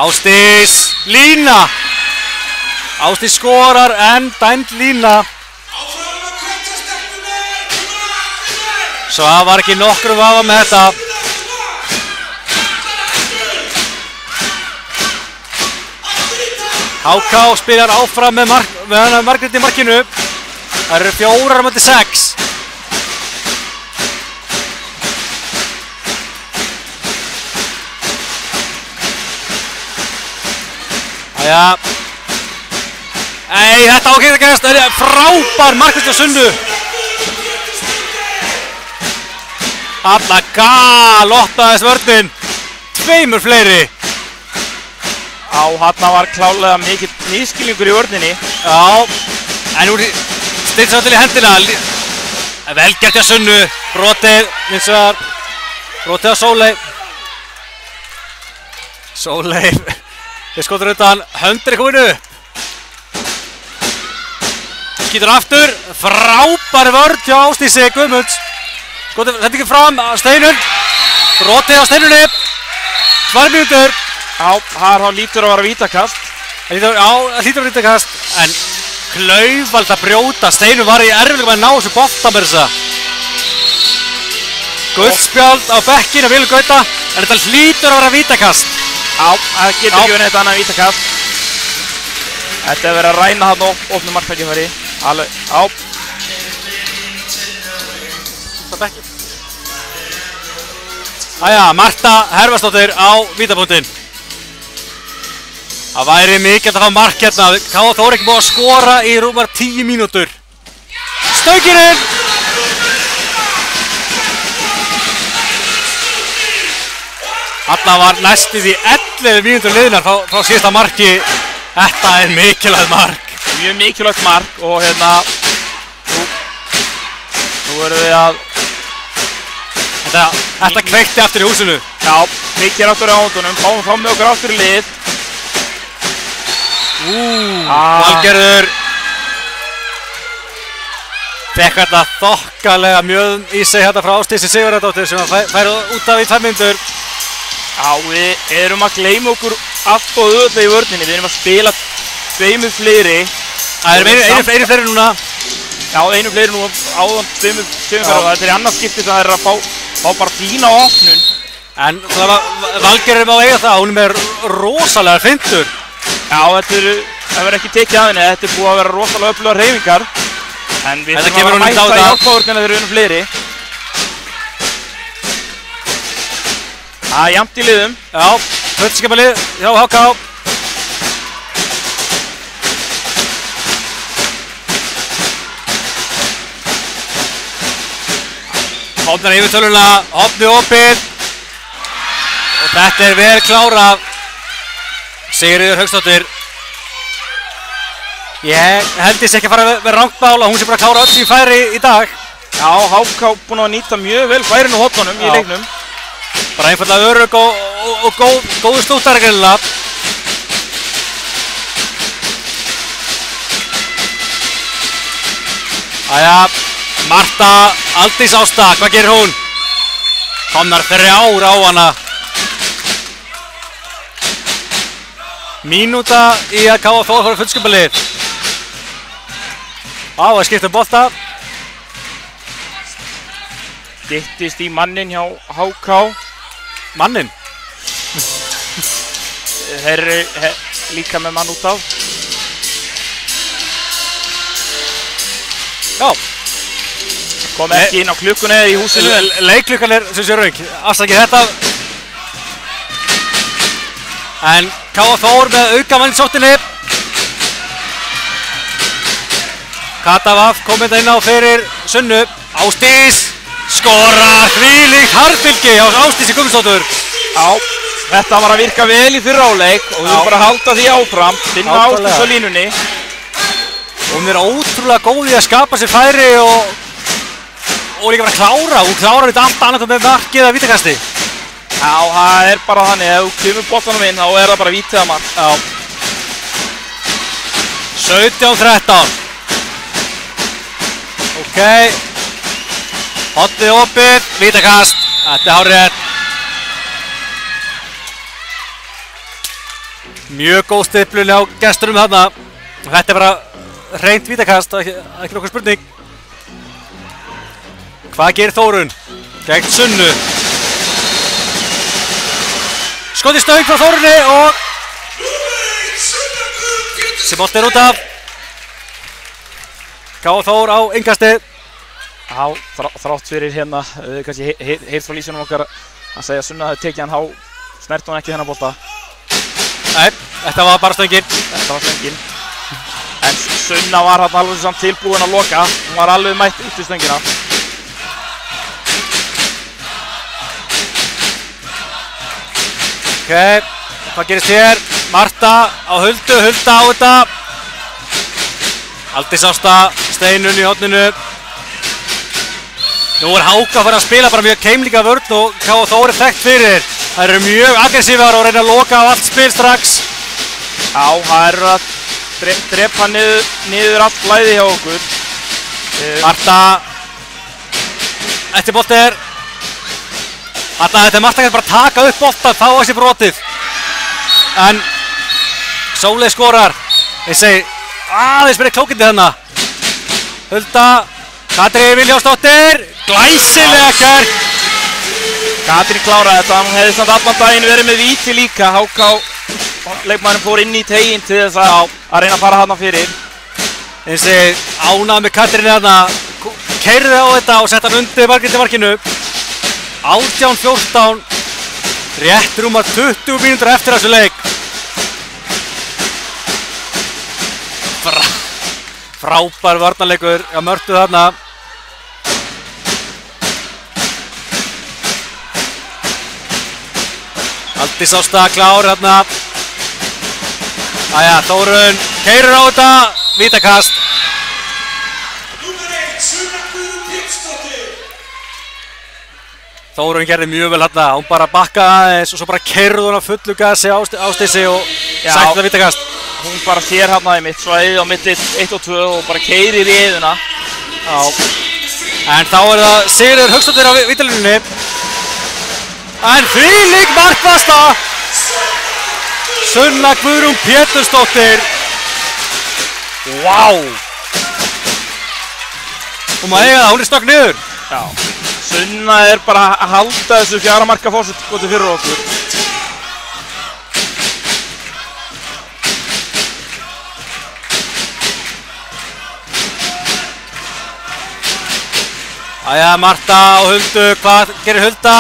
Ásdís, lína. Ásdís skorar en dæmd lína. Svo það var ekki nokkru vafa með þetta. HK spilar áfram með Margrét í markinu. Það eru 4-6. Æja. Nei, þetta ágætt að gerast. Það er frábær markvist á Sunnu. Alla galopnaðist vörnin. 2 fleiri. Já, hérna var klálega mikill misskilningur í vörninni. Já, en nú styrst það til í hendina. Vel gert hjá Sunnu. Brotið, eins og það. Brotið á Sóley. Sóley. Þeir skotur utan. Höndur er komin upp. Skýtur aftur. Frábær vörn hjá Ásdísi Guðmunds. Skotur, þetta ekki fram. Steinun. Brotið á Steinunni. 2 mínútur. Já, það lítur að vera vítakast. Já, það lítur að vera vítakast. En klaufald að brjóta. Steinun var í erfiðleikum að ná þessu bolta með þessa. Guldspjald á bekkinn af Vilhelm Gauta. En þetta lítur að vera vítakast. Já, það getur ekki verið eitt annað vítakast. Þetta er verið að ræna þarna opnum marktækifæri. Alveg, já. Æja, Marta Hervarsdóttir á vítapunktinn. Það væri mikilvægt að fá mark hérna. K.A. Þór ekki búið að skora í rúmar 10 mínútur. Stöngirinn! Alla var næstuð í 11 mínútur liðnar frá síðasta marki. Þetta er mikilvægt mark. Mjög mikilvægt mark og hérna nú erum við að Þetta kveikti aftur í húsinu. já, kveikir aftur í ándunum, fáum fram með okkur aftur í lið. Valgerður fekk hérna þokkalega mjöðum í sig hérna frá Ásdísi Sigurðardóttur sem fær út af í 2 mínútur. Já, við erum að gleyma okkur allt og öðvitað í vörninni. Við erum að spila 2 fleiri. Það er einu fleiri núna. Já, 1 fleiri nú áðan 2 fleiri. Þetta er í annars skipti það er að fá bara fína opnun. En Valgerður má eiga það, hún er með rosalega fintur. Já, það verður ekki tekið af henni. Þetta er búið að vera rosalega öflugar hreyfingar. En við þurfum að mæta í hjálpavörnina þegar við erum fleiri. Það er jafnt í liðum. Já, fullskipalið hjá HK. Hófnar yfir töluna, hófni opið. Og þetta er vel klárað. Sigríður Hauksdóttir. Ég held ég sé ekki að fara með rangt mál og hún sé bara að klára öll sín færi í dag. Já, HK búinn að nýta mjög vel færin og hófnunum í leiknum. Bara einfallega örugg og góðu stúttar greinilega. Æja, Marta Aldís Ásta, hvað gerir hún? Komnar 3 ár á hana. Mínúta í að K.A. Þór fara fullskipalið. Það skipta bolta. Styttist í mannin hjá HK. Mannin? Þeir eru líka með mann út af. Já. Kom ekki inn á klukkunni í húsinu. Leikklukkan er sem sé rauk. Afsakið þetta. En K.A. Þór með aukamann í sóttinni. Kata Vaff kom inn á fyrir Sunnu. Ásdís skorar þvílíkt harðfylgi hjá Ásdísi Guðmundsdóttur. Já, þetta var að virka vel í fyrra áleik og við erum bara að halda því áfram. Finna Ásdís á línunni. Hún er ótrúlega góð í að skapa sér færi og líka bara klára. Hún klárar þetta allt annað með markið eða vítakasti. Já, það er bara þannig, ef þú kemur boltanum inn þá er það bara vítið að mark. Já. 17-13. Ok. Hornið opið, vítakast. Þetta er hárrétt. Mjög góð stiplun hjá gestunum þarna. Þetta er bara hreint vítakast, ekki nokkuð spurning. Hvað gerir Þórunn? Gegn Sunnu. Skot í stöng frá Þórunni og sem bolti er út af. K.A. Þór á innkasti. Já, þrátt fyrir hérna, kannski heyrt frá lýsinum okkar að segja að Sunna hefði tekið hann, þá snerti hún ekki þennan bolta. Nei, þetta var bara stöngin. Þetta var stöngin. En Sunna var hann alveg samt tilbúin að loka. Hún var alveg mætt út í stöngina. Ok, hvað gerist hér? Marta á Huldu, Hulda á þetta. Aldís Ásta, Steinunn í horninu. Nú er HK að fara að spila bara mjög keimlíka vörn og K.A. Þór er þekkt fyrir. Það eru mjög aggressívar og reyna að loka á allt spil strax. Já, það eru að drepa niður allt flæði hjá okkur. Marta. Eftir bolti er. Marta, þetta er Marta að bara taka upp boltan, fá þessi brotið. En Sóley skorar. Ég segi aðeins verið klókindi þarna. Hulda. Katrín Vilhjálmsdóttir, glæsilega gert. Katrín kláraði þetta, hún hefði samt allan daginn verið með víti líka. HK leikmannum fór inn í teginn til þess að reyna að fara þarna fyrir. Eins og ánað með Katrín þarna, keyrði á þetta og sett hann undir markinu. 18-14 Rétt rúmar 20 mínútur eftir þessu leik. Frábær varnarleikur hjá Mörtu þarna. Aldís Ásta klár þarna. Æja, Þórunn keyrir á þetta, vítakast. Þórunn gerði mjög vel þarna, hún bara bakkaði aðeins og svo bara keyrði hún á fullu gasi Ásdísi og sætti það vítakast. Hún bara sér hérna í mitt svæði á milli 1 og 2 og bara keyrir í eðuna. Já. En þá er það Sigríður Hauksdóttir á vítalínunni. En þvílík markvarsla! Sunna Guðrún Pétursdóttir. Vá! Hún má eiga það, hún er stökk niður. Já. Sunna er bara að halda þessu 4 marka fórskoti fyrir okkur. Æja, Marta og Huldu, hvað gerir Hulda?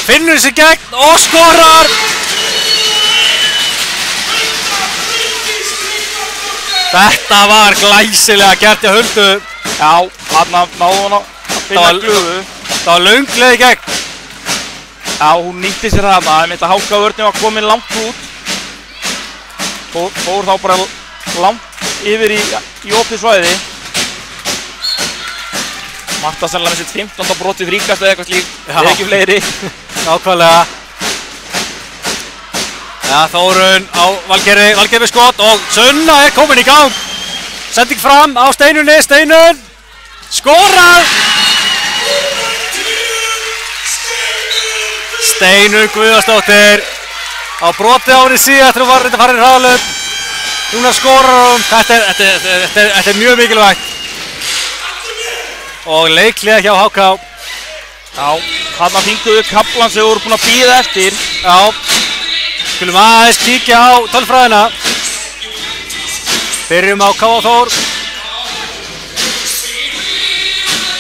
Finnur sig gegn og skorar! Þetta var glæsilega gert hjá Huldu. Já, hann náði hún að finna glöðu. Það var lönglega í gegn. Já, hún nýtti sér þarna, ég myndi að Háka-vörnin var komin langt út. Fór þá bara langt yfir í opið svæði. Marta sennilega með sitt 15. brotið fríkast eða eitthvað slíkt, eða ekki fleiri. Nákvæmlega. Já, Þórunn á Valgerði við skot og Sunna er komin í gang. Sending fram á Steinunni, Steinunn skorar! Steinunn Guðjónsdóttir á brotið á henni síðan eftir að hún var reynda farin hraðalöp. Núna skorar hún. Þetta er mjög mikilvægt. Og leiklega hjá Háká. Já, hann að fengu við kaflan sem voru búin að bíða eftir. Já, skulum aðeins kíkja á tölfræðina. Byrjum á K.A. Þór.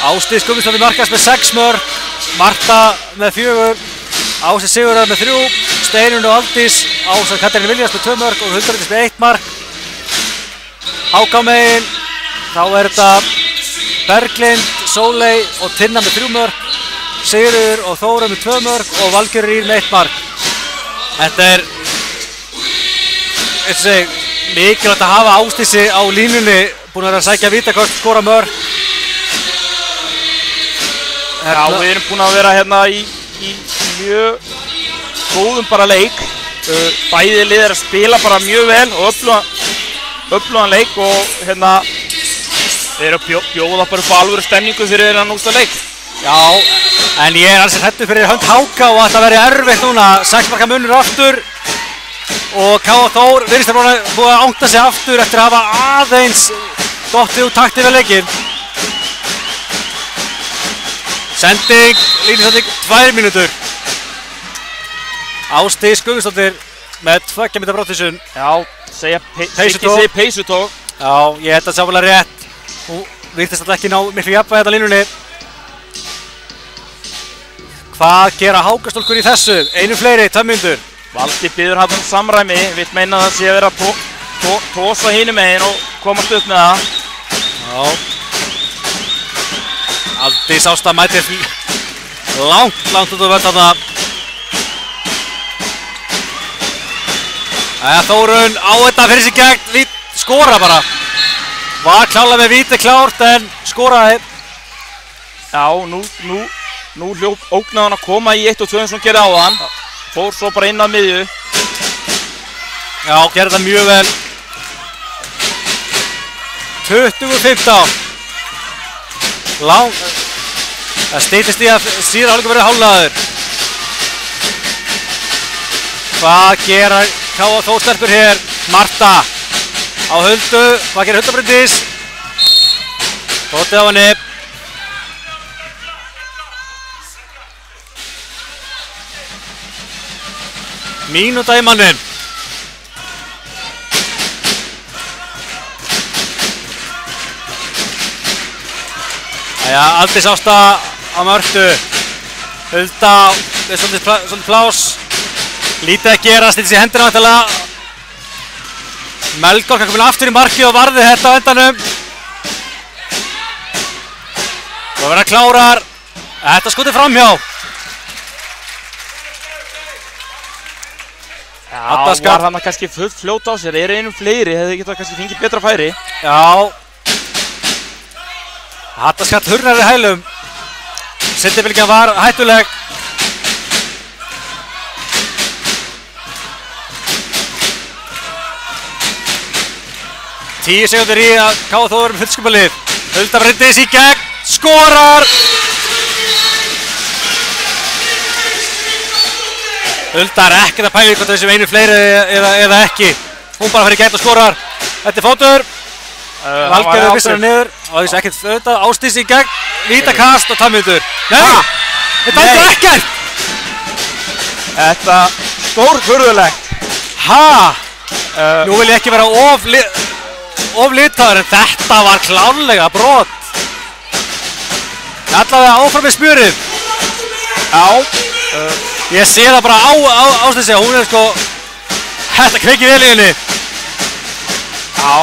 Ásdís Guðmundsdóttir markast með 6 mörk. Marta með 4. Ási Sigurðar með 3. Steinunn og Aldís. Ása Katrín Viljans með 2 mörk og Huldardís með 1 mark. Háká megin. Þá er þetta Berglind, Sóley og Tinna með 3 mörk. Sigurður og Þóra með 2 mörk og Valgerður Ýr með 1 mark. Þetta er mikilvægt að hafa Ásdísi á línunni, búin að vera að sækja vítakort, skora mörk. Já, við erum búin að vera hérna í mjög góðum bara leik. Bæði lið er að spila bara mjög vel og öflugan leik og hérna við erum að bjóða bara upp á alvöru stemningu fyrir þennan úrsta leik. Já, en ég er alls hræddur fyrir hönd Háká og þetta verði erfitt núna. 6 marka munur aftur og K.A. Þór virðist að búið að ánta sig aftur eftir að hafa aðeins dottið úr takti við leikinn. Sending, línusending, 2 mínútur. Ásdís Guðmundsdóttir með 2 metra brottvísun. Já, segja peysutók. Já, ég held að það var rétt. Hún virtist alltaf ekki ná miklu jafnvægi þetta línunni. Hvað gera Hákastólkur í þessu? Einu fleiri, 2 mínútur. Valdi biður hann samræmi, vill meina það sé að vera að tósa hinum megin og komast upp með það. Já. Aldís Ásta mætir langt út á völd þarna. Þórunn á þetta fyrir sig gegn, skora bara. Var klálega með víti klárt en skoraði. Já, nú ógnaði hann að koma í 1 og 2 eins og hann gerði áðan. Fór svo bara inn á miðju. Já, gerði það mjög vel. 20-15. Það steytist í að síðan hálfleikur verði hálfnaður. Hvað gera K.A. Þór stelpur hér? Marta á Huldu. Hvað gerir Hulda Bryndís? Bótið á henni. Mínúta í manninn. Jæja, Aldís Ásta á Mörtu. Hulda með svolítið plás. Lítið að gera, stýtti sér hendina vantilega. Melkorka komin aftur í markið og varði þetta á endanum. Og verða klárar. Þetta skotið framhjá. Já, var hann kannski fullt fljót á sér, einum fleiri, hefði getað kannski fengið betra færi. Já. Hattaskall hurnar í hælum. Sendibylgjan var hættuleg. Tíu sekundur í að KF Þór með fullskipalið. Hulda Bryndís í gegn, skorar! Hulda ekkert að pæla hvort þessum einu fleiri eða ekki. Hún bara fyrir gegn og skorar. Þetta fótur. Valgerður vissar hann niður. Og þessi ekkert auðvitað, Ásdís í gegn. Vítakast og tannmyndur. Nei! Þetta er ekkert! Þetta stórfurðulegt. Nú vil ég ekki vera oflitaður en þetta var klárlega brot. Allavega áfram með smjörið. Já. Ég sé það bara á Ásdísi, hún sko, þetta kveikir vel í henni. Já,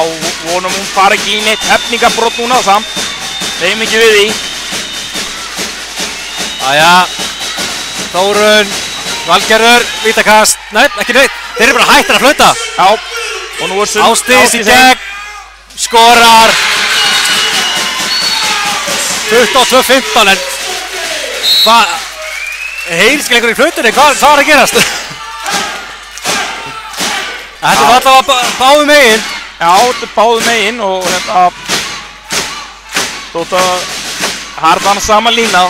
vonum hún fari ekki í neitt hefningabrot núna samt. Þeim ekki við því. Jæja, Þórunn, Valgerður, vítakast, nei, ekki neitt. Þeir eru bara hættir að flauta. Já, og nú er Ásdís í gegn, skorar. 22-15 en hvað? Heilskleikur í flautunni, hvað var að gerast? Þetta var allavega báðum megin. Já, þetta er báðum megin og þetta þótt að harðan sama lína.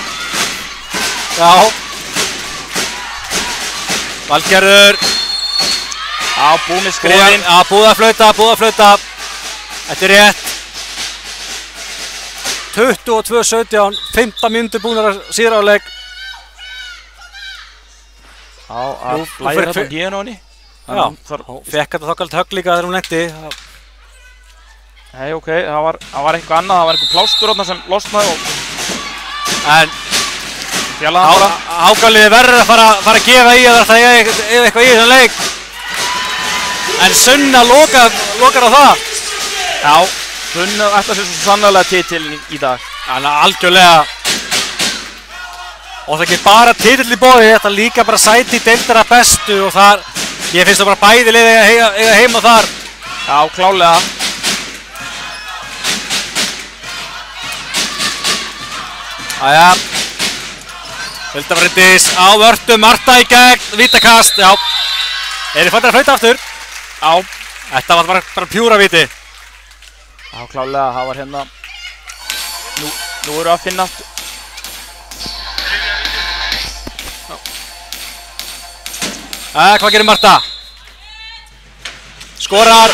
Já. Valgerður. Já, búið með skrifin. Já, búið að flauta. Þetta er rétt. 22-17, 15 mínútur búnar síðar á leik. Já, að læra þetta á híðan á henni. Já, hún fekk þetta þokkalt högg líka þegar hún lenti. Nei, ok, það var eitthvað annað, það var einhver plástur þarna sem losnaði og... En... fjallaði hann bara. Hákáliði verður að fara að gefa í að það er eitthvað í þessum leik. En Sunna lokar á það. Já, Sunna ætla sér svo sannarlega titilin í dag. Algjörlega. Og það er ekki bara titill í boði, þetta er líka bara sæti í deildara bestu og þar, ég finnst það bara bæði liði eiga heima þar. Já, klálega. Jæja. Hulda Bryndís á vörtu, Marta í gegn, vítakast, já. Eru þið fannir að flauta aftur? Já. Þetta var bara pjúra víti. Já, klálega, það var hérna. Nú eru að finna aftur. Hvað gerir Marta? Skorar.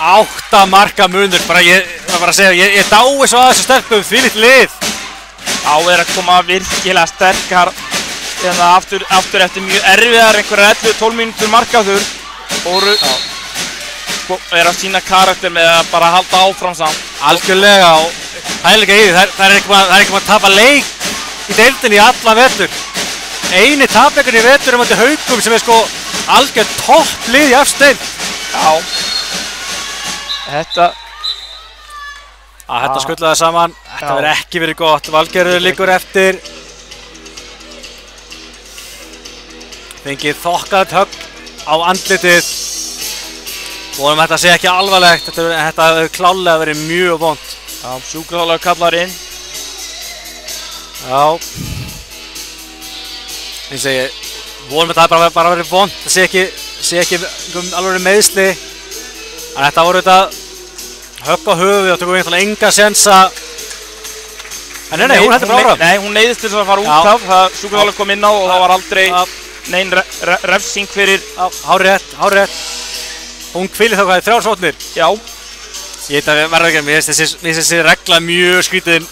Átta marka munur, ég dái svo að þessu stelpum því litt lið. Já, er að koma virkilega sterkar hérna aftur eftir mjög erfiðar einhverjar 11-12 mínútur markaður og er að sína karakter með að bara halda áfram samt. Algjörlega og það er líka í því, það er ekki maður að tapa leik í deildinni í allan vetur. Eini tapleikurinn í vetur er mútið Haukum sem er sko algjör topplið í efstu deild. Já. Þetta skullaði saman, þetta verður ekki verið gott, Valgerður liggur eftir. Fengið þokkað högg á andlitið. Vonum þetta sé ekki alvarlegt, þetta hefur klálega verið mjög vont. Já, sjúkraþjálfari kallar inn. Já. Ég segi, vonum þetta bara verið vont, það sé ekki alveg meiðsli. En þetta voru þetta högg á höfuð og tökum við einhverja enga sensa. En nei, hún hætti bara áfram. Nei, hún neyðist til þess að fara út af. Sjúkraþjálfari kom inn á og það var aldrei nein refsing fyrir... Hárrétt. Hún hvílir þá hvað, 3 sóknir? Já. Ég veit að verða ekki, mér finnst þessi regla mjög skrítin.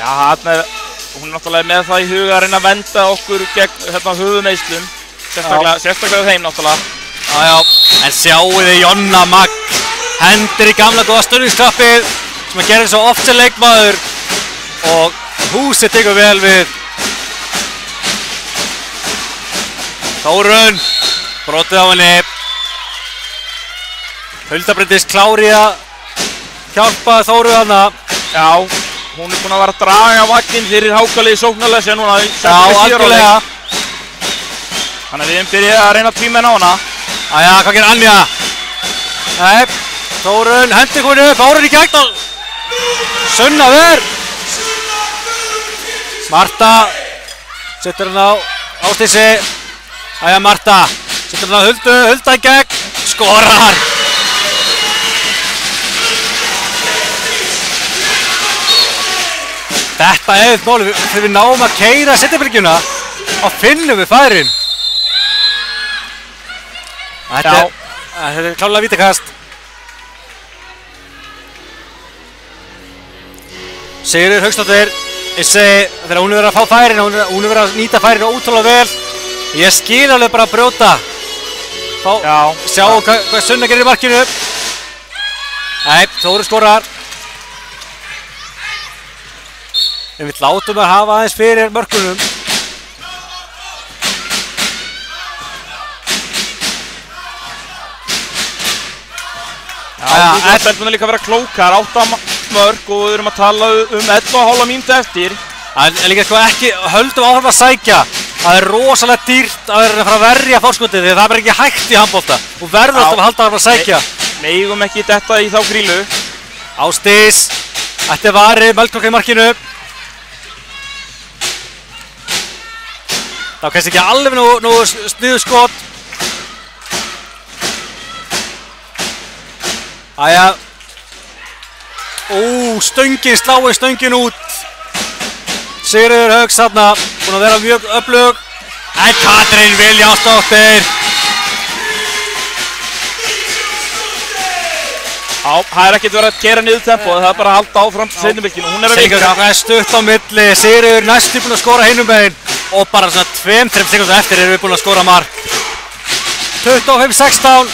Já, hún er náttúrulega með það í huga að reyna að venda okkur gegn höfuðmeiðslum. Sérstaklega þeim náttúrulega. Já, en sjáu þið Jonna Magg. Hendir í gamla góða stunningsklappið sem að gera svo oft sem leikmaður. og húsið tekur vel við. Þórunn, brotið á henni. Hulda Bryndís klári að hjálpa Þóru hana. Já, hún er búin að vera að draga vagninn fyrir hákalið sóknarlega sem núna. Já, algjörlega. Þannig að við erum byrjað að reyna að tvímenn á hana. Æja, hvað gerir Anja? Nei, Þórunn hendi komin upp, Árun í gegn og Sunna verð. Marta setur hann á Ástísi. Æja, Marta setur hann á Huldu, Hulda í gegn, skorar. Þetta er máli, þegar við náum að keyra setjabylgjuna og finnum við færin. Þetta er klárlega vítakast. Sigríður Hauksdóttir, ég segi þegar hún er verið að fá færin, hún er verið að nýta færin ótrúlega vel. Ég skil alveg bara að brjóta. Sjáum hvað Sunna gerir í markinu. Nei, Þóru skorar. En við látum að hafa aðeins fyrir mörkunum. Já, stelpunar líka að vera klókar, 8 mörk og við erum að tala um 11,5 mínútu eftir. En líka sko ekki, höldum áfram að sækja. Það er rosalega dýrt að vera að fara að verja fórskotið því það er ekki hægt í handbolta. Og verður alltaf að halda áfram að sækja. Megum ekki detta í þá grílu. Ásdís, þetta er varið, Melkorka í markinu. Það var kannski ekki alveg nú sniðu skot. Æja. Stöngin, sláin stöngin út. Sigríður Hauks þarna, búin að vera mjög öflug. En Katrín Vilhjálmsdóttir. Já, það er ekkert verið að gera niður tempóið, það er bara að halda áfram seinumylkinu. Hún er að vinka. Það er stutt á milli, Sigríður næstu búin að skora hinum megin. Og bara svona 2-3 sekúndur eftir erum við búin að skora mark. 25-16.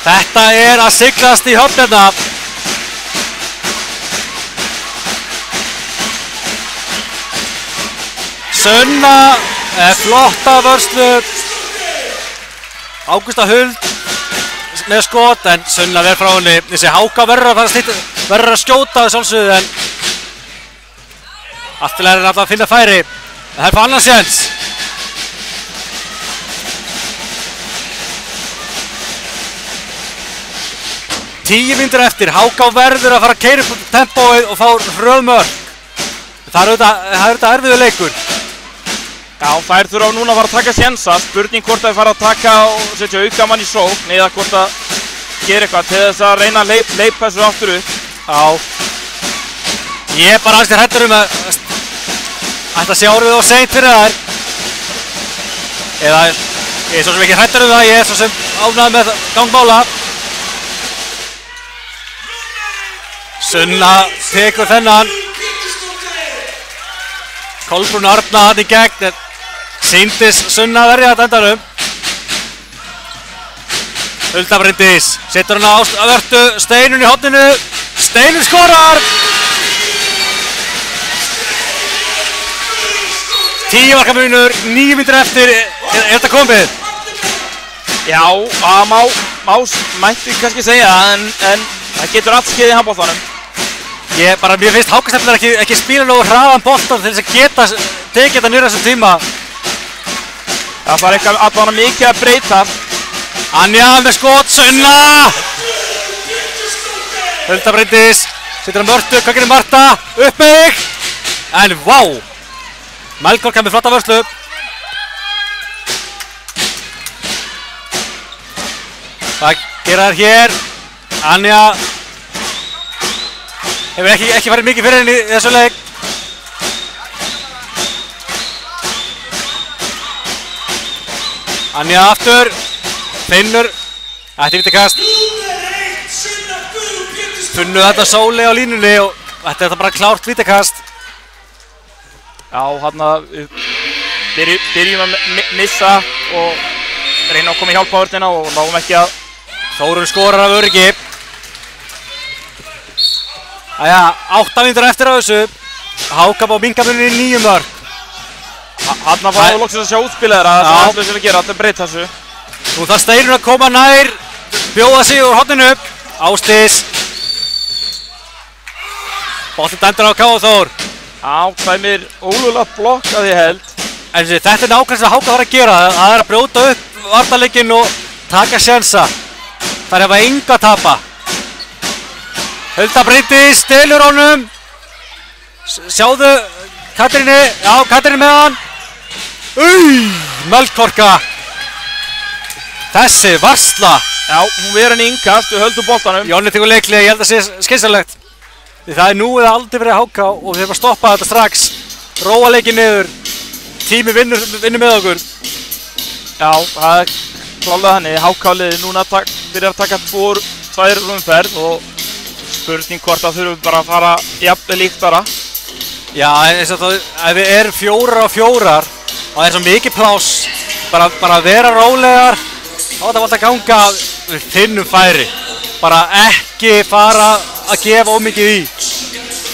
Þetta er að siglast í höfnina. Sunna, flotta vörslu. Ágústa Huld með skot, en Sunna verður frá henni. Þessi Háka verður að skjóta sjálfsögðu, en allt til er alltaf að finna færi. Það er fyrir annan séns. Tíu mínútur eftir, Háka verður að fara að keyra upp tempóið og fá hröð mörk. Það er auðvitað erfiður leikur. Já, þær þurfa núna að fara að taka sénsa. Spurning hvort þær fara að taka og setja aukamann í sókn eða hvort að gera eitthvað til þess að reyna að leipa þessu aftur upp. Já. Ég er bara aðeins hræddur að ætla að sjá orðið of seint fyrir þær. Eða ég er svo sem ekki hræddur það, ég er svo sem ánægður með gangmála. Sunna tekur þennan. Kolbrún Arna hann í gegn, en sýndist Sunna að verja þetta endanum. Hulda Bryndís setur hann á vörtu, Steinun í horninu. Steinun skorar! 10 marka munur, 9 mínútur eftir, er þetta komið? Já, það mætti kannski segja, en það getur allt skeið í handboltanum. Mér finnst Hákastefnir ekki spila nógu hraðan boltan til þess að geta tekið þetta nýra þessum tíma. Það var eitthvað allavega mikið að breyta. Anja með skot, Sunna! Hulda Bryndís, setur hann vörtu, hvað gerir Marta? Uppbygg! En vá! Melkorka með flotta vörslu. Það gera þær hér. Anja hefur ekki farið mikið fyrir henni í þessu leik. Anja aftur. Finnur. Þetta er vítakast. Funnu þetta Sóli á línunni og þetta er bara klárt vítakast. Já, hann að byrjum að missa og reyna að koma í hjálp á vörnina og náum ekki að... Þórunn skorar af öryggi. Æja, 8 mínútur eftir á þessu. HK á minkamunni í 9 mörk. Hann að fara loksins að sjá útspilið þeirra, það er alltaf að gera, þetta breyta þessu. Nú þarf Steinun að koma nær, bjóða sig úr horninu. Ásdís. Boltinn dæmdur á K.A. Þór. Tæmir ólulega blokkaði held. En þetta er nákvæmst að HK þarf að gera. Það er að brjóta upp varnarleikinn og taka sjensa. Það er að enga að tapa. Hulda Bryndís, stelur honum. Sjáðu Katrínu, já Katrínu með hann. Melkorka. Þessi varsla. Já, hún verður henni innkast, við höldum boltanum. Jónni tekur leikli, ég held að sé skynsamlegt. Því það er nú eða aldrei verið HK og við þurfum að stoppa þetta strax. Róa leikinn niður. Tími vinnur með okkur. Já, það er klálega þannig. HK-liði núna byrjar að taka 2 umferð og spurning hvort það þurfum bara að fara jafnvel líkt bara. Já, eins og það, ef við erum 4 á 4 og það er svo mikið pláss, bara vera rólegar, þá er þetta alltaf að ganga við finnum færi. Bara ekki fara að gefa ómikið í.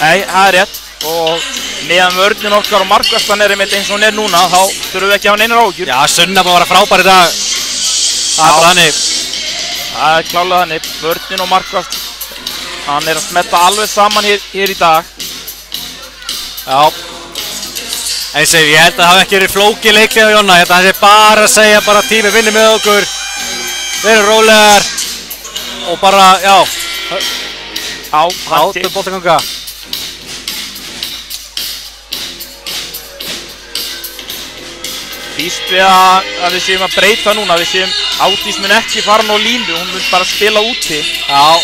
Nei, það er rétt. Og meðan vörnin okkar og markværslan er einmitt eins og hún er núna, þá þurfum við ekki að hafa neinar áhyggjur. Já, Sunna búin að vera frábær í dag. Það er bara þannig. Það er klálega þannig. Vörnin og markværslan, hann er að smetta alveg saman hér í dag. Já. Eins og ég held að það hafi ekki verið flókið leiklið á Jonna. Ég held að það sé bara að segja bara tími vinnur með okkur. Við erum rólegar. Og bara, já. Hátum boltinn ganga. Býst við að við séum að breyta núna, við séum Ásdís mun ekki fara á línu, hún mun bara spila úti. Já,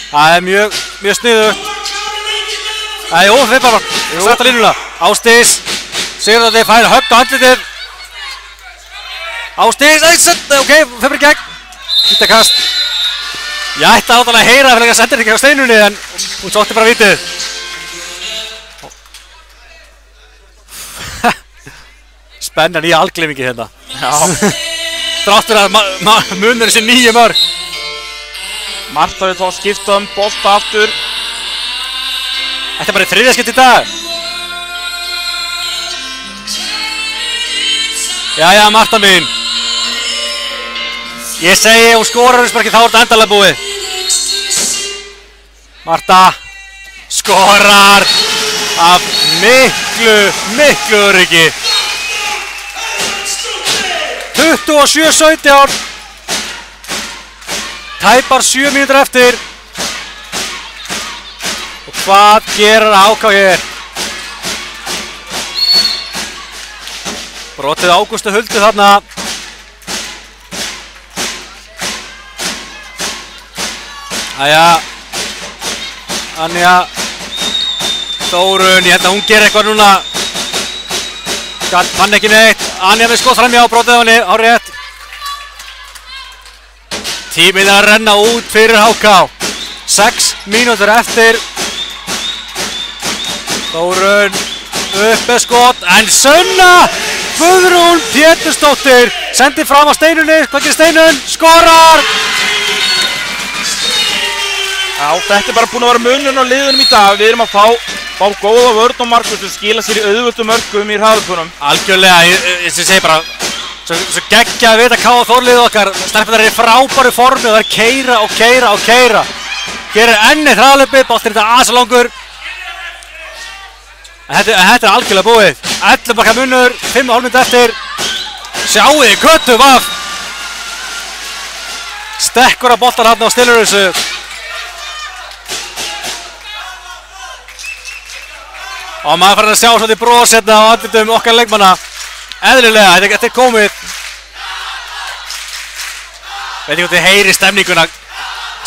það er mjög sniðugt. Jú, við bara setta línuna. Ásdís, Sigurðardóttir fær högg á andlitið. Ásdís, ok, fyrir í gegn. Vítakast. Ég ætti að heyra fyrir að senda þetta ekki á Steinunni en hún sótti bara vítið. Spennan í algleymingi hérna. Já. Þráttur að munur þessi 9 mörk. Marta við þá að skipta bolta aftur. Þetta er bara í 3. skipti í dag. Jæja, Marta mín. Ég segi hún skorar þess bara ekki, þá er þetta endalega búið. Marta skorar af miklu öryggi. 27-17. Tæpar 7 mínútur eftir. Og hvað gerir HK hér? Brotið Ágústu Huldu þarna. Æja. Anja Þórun, ég held að hún gerir eitthvað núna. Fann ekki neitt. Anja með skot framjá, brotið á henni, hárrétt. Tíminn er að renna út fyrir HK. 6 mínútur eftir. Þórun upp með skot, en Sunna Guðrún Pétursdóttir sendir fram á Steinunni. Hvað gerir Steinun? Skorar! Já, þetta er bara búin að vera munurinn á liðunum í dag. Við erum að fá góða vörn og markvörn sem skila sér í auðvöldum mörkum í hraðupunum. Algjörlega, ég segi bara svo geggja að vita K.A. Þórliðið okkar. Stelpurnar eru í frábæru formi og það er keira. Gerir enni hraðlöpi, boltinn þetta aðsalangur. Þetta er algjörlega búið. 11 marka munur, 5,5 mínútur eftir. Sjáu þið, köttu vaff. Stekkur að boltan hann og stilur þessu. Og maður farin að sjá svona í bros hérna á andlitum okkar leikmanna. Eðlilega, þetta er komið. Veit ekki hvort þið heyri stemninguna.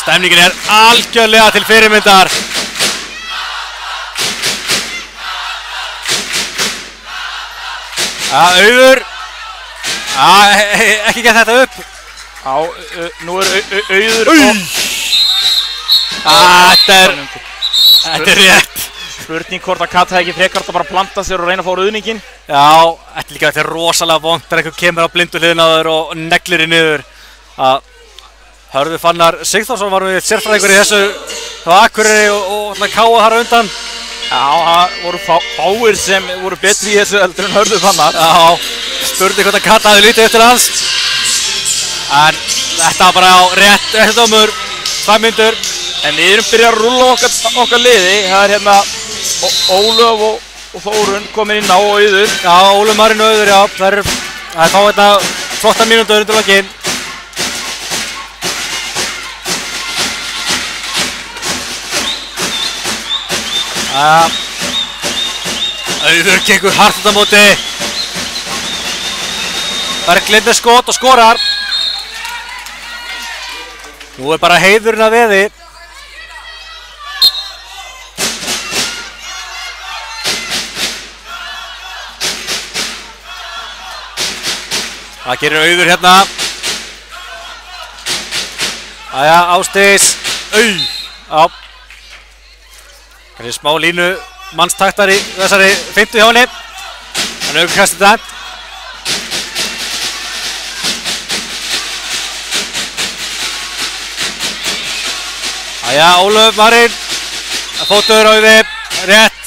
Stemningin er algjörlega til fyrirmyndar. Auður. Ekki gett þetta upp. Já, nú er Auður. Þetta er rétt. Spurning hvort að Kat hefði ekki frekar að bara planta sér og reyna að fá ruðningin. Já, þetta er líka þetta er rosalega vont þegar einhver kemur á blindu hliðina á þér og neglir í niður. Hörður Fannar Sigþórsson var við sérfræðingur í þessu á Akureyri og Káa þar á undan. Já, það voru fáir sem voru betri í þessu heldur en Hörður Fannar. Já, spurði hvort að Kata hafði lítið eftir hans. En þetta var bara á rétt dómur, 2 mínútur. En við erum byrjað að rúlla okkar liði. Það er hérna Ólöf og Þórun komin inn á og Auður. Já, Ólöf Marín og Auður, já. Það er fá hérna flotta mínútur undir lokinn. Auður gengur hart út á móti. Berglind með skot og skorar. Nú er bara heiðurinn að veði. Það gerir Auður hérna. Jæja, Ásdís. Já. Kannski smá línu mannstaktar í þessari 50 hjá henni. En aukastið dæmt. Jæja, Ólöf Marín. Fótur Auði, rétt.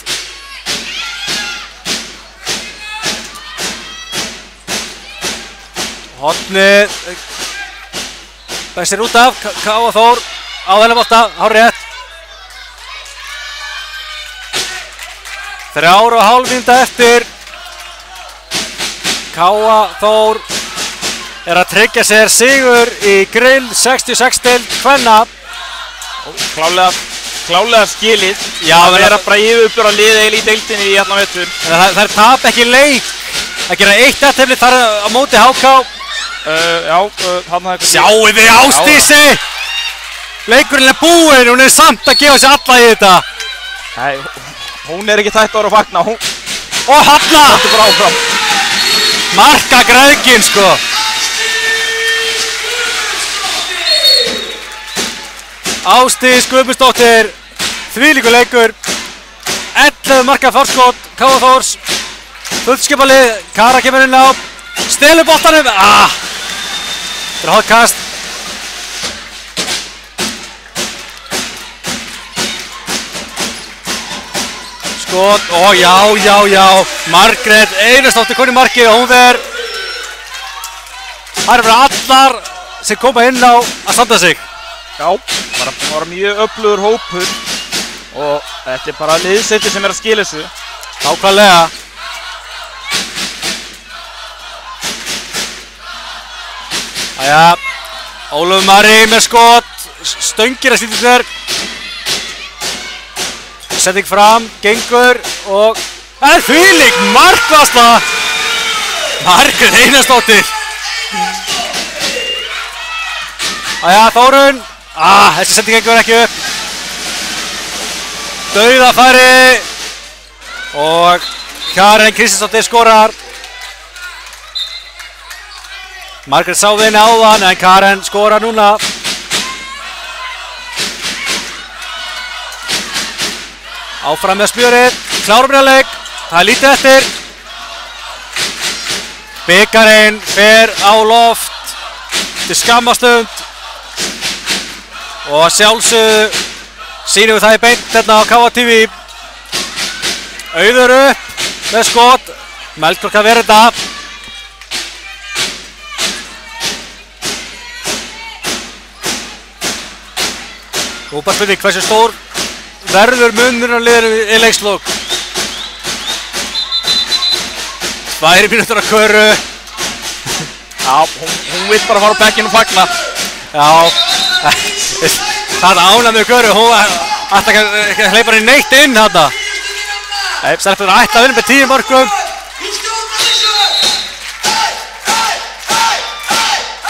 Hornið bæsir út af, Káa Þór á þennan bolta, hár rétt. 3,5 mínúta eftir. Káa Þór er að tryggja sér sigur í grill 66 deild kvenna. Klálega skilið. Já, það er að bara yfirbjóra liðið í deildinni í allan vetur. Það er tap ekki leik. Það gera 1 jafntefli þar á móti HK. Sjáu þið Ásdísi! Leikurinn er búinn, hún er samt að gefa sér alla í þetta. Nei, hún er ekki tætt að vera að fagna. Og Halla! Þetta er bara áfram. Marka græðginn sko. Ásdís Guðmundsdóttir, þvílíkur leikur. 11 marka forskot, Káa Þórs. Fullskipalið, Kara kemur inn á. Stelur boltanum. Þetta er hotkast. Skot, já. Margrét Einarsdóttir kom í markið og hún verður. Það eru allar sem koma inn á að standa sig. Já, bara mjög öflugur hópur og þetta er bara liðsheildi sem er að skila þessu. Nákvæmlega. Jæja, Ólöf Marín með skot, stöngir að slíti þér. Setting fram, gengur og það er þvílík markvarsla. Margrét Einarsdóttir. Jæja, Þórun. Þessi setting gengur ekki upp. Dauðafæri og Karen Kristinsdóttir skorar. Margrét sá þinn áðan en Karen skorar núna. Áfram með spjörið, klárumrjaleik, það er lítið eftir. Bikarinn fer á loft til skammastund og sjálfsögðu sýnum við það í beint hérna á KA TV. Auður upp með skot, Melkorka verður þetta. Og bara spurning hversu stór verður munurinn á liðinu í leikslok. 2 mínútur að köru. Já, hún vill bara fara á bekkinn og fagna. Já, það er ánægð með köru, hún ætti ekki að hleypa henni neitt inn þarna. Stelpur ætti að vinna með 10 mörkum.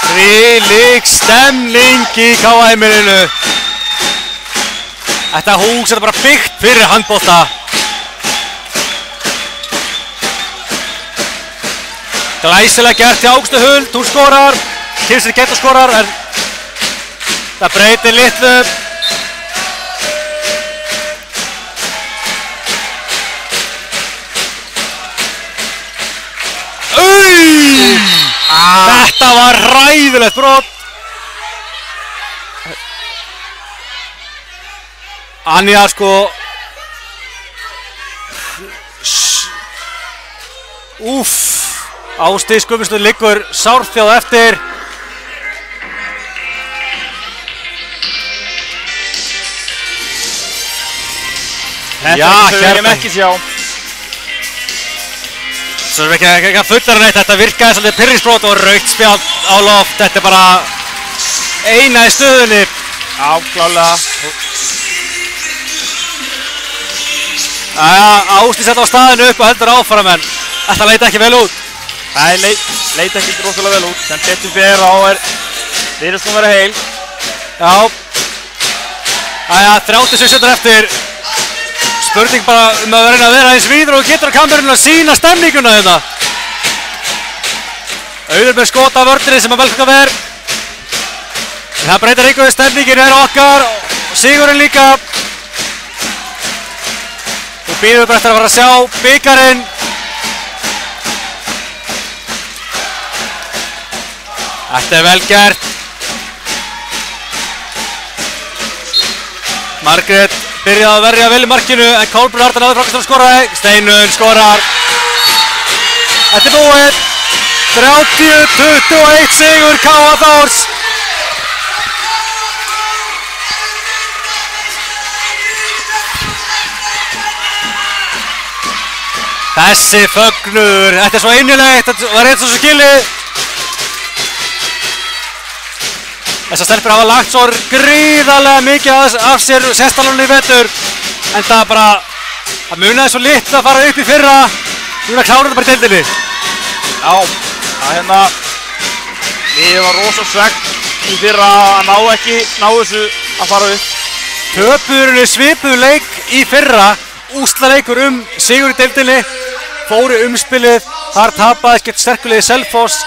Þvílík stemning í KA-heimilinu. Þetta hús er bara byggt fyrir handbolta. Glæsilega gert hjá Ágústu Huld, hún skorar. Kirsten Getur skorar, en það breytir litlu. Þetta var hræðilegt brot. Anja sko Úff, Ásdís Guðmundsdóttir liggur sárþjáð eftir. Þetta höfum ekki sjá. Svo erum við ekki að fullera neitt, þetta virkaði svolítið pirringsbrot og rautt spjald á loft. Þetta er bara eina í stöðunni. Já, klálega. Ásdís sett á staðinu upp og heldur áfram en þetta leit ekki vel út. Það leit ekki rosalega vel út, sem betur fyrir á virðist hún vera heil. Já. 36 sekúndur eftir. Spurning bara að reyna að vera eins víður og getur að kamerunum að sína stemninguna þetta. Auður með skot af vörðinni sem að velkvæm er. En það breytir einhverju, stemningin er okkar og sigurinn líka. Þú býðum bara eftir að fara að sjá bikarinn. Þetta er vel gert. Margrét byrjaði að verja vel í markinu en Kolbrún Arnar náði frákast að skoraði. Steinunn skorar. Þetta er búið. 30-21 sigur K.A. Þórs. Þessi fögnur, þetta er svo innilegt, þetta var eins og svo skilið. Þessar stelpur hafa lagt svo gríðarlega mikið af sér sérstaklega í vetur. En það bara, það munaði svo litt að fara upp í fyrra. Núna klárar þetta bara í deildinni. Já, það við var rosa svegt í fyrra að ná þessu að fara upp. Töpuðurinn svipuðu leik í fyrra, úrslitaleikur sigur í deildinni. Fóru umspilið, þar tapaði gegn sterkuliði Selfoss.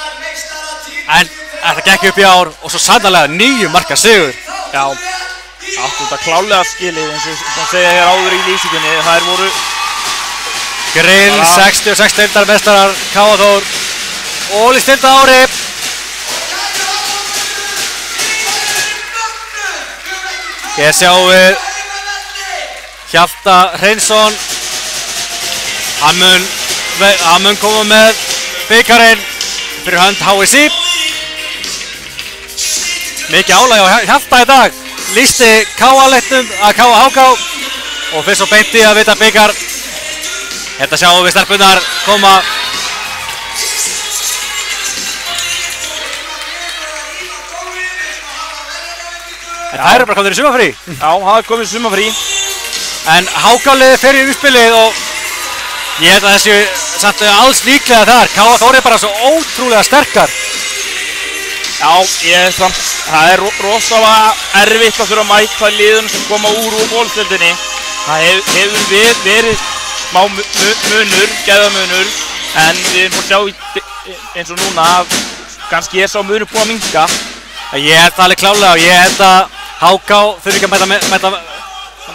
En þetta gekk upp í ár og svo sannarlega 9 marka sigur. Já, áttu þetta klálega skilið eins og það segja hér áður í lýsingunni. Þær voru grill 66 deildarmeistarar K.A. Þór. Ólíkt deilda ári. Hér sjáum við Hjalta Hreinsson. Hann mun koma með bikarinn fyrir hönd HSI. Mikið álag á Hjalta í dag. Lýsti K.A.-leiknum að K.A. Háká og fyrst svo beinti að vita bikar. Þetta sjáum við stelpunar koma. En það eru bara komin í sumarfrí. Já, það er komið í sumarfrí. En Háká-liðið fer í umspilið og ég held að þessi samt alls líklega þar. K.A. Þór er bara svo ótrúlega sterkar. Já, það er rosalega erfitt að þurfa að mæta liðunum sem koma úr bólstöldinni. Það hefur verið smá munur, gæðamunur, en við erum búin að sjá eins og núna að kannski sá munur búin að minnka. Ég held það alveg klálega og ég held að Háká þurfi ekki að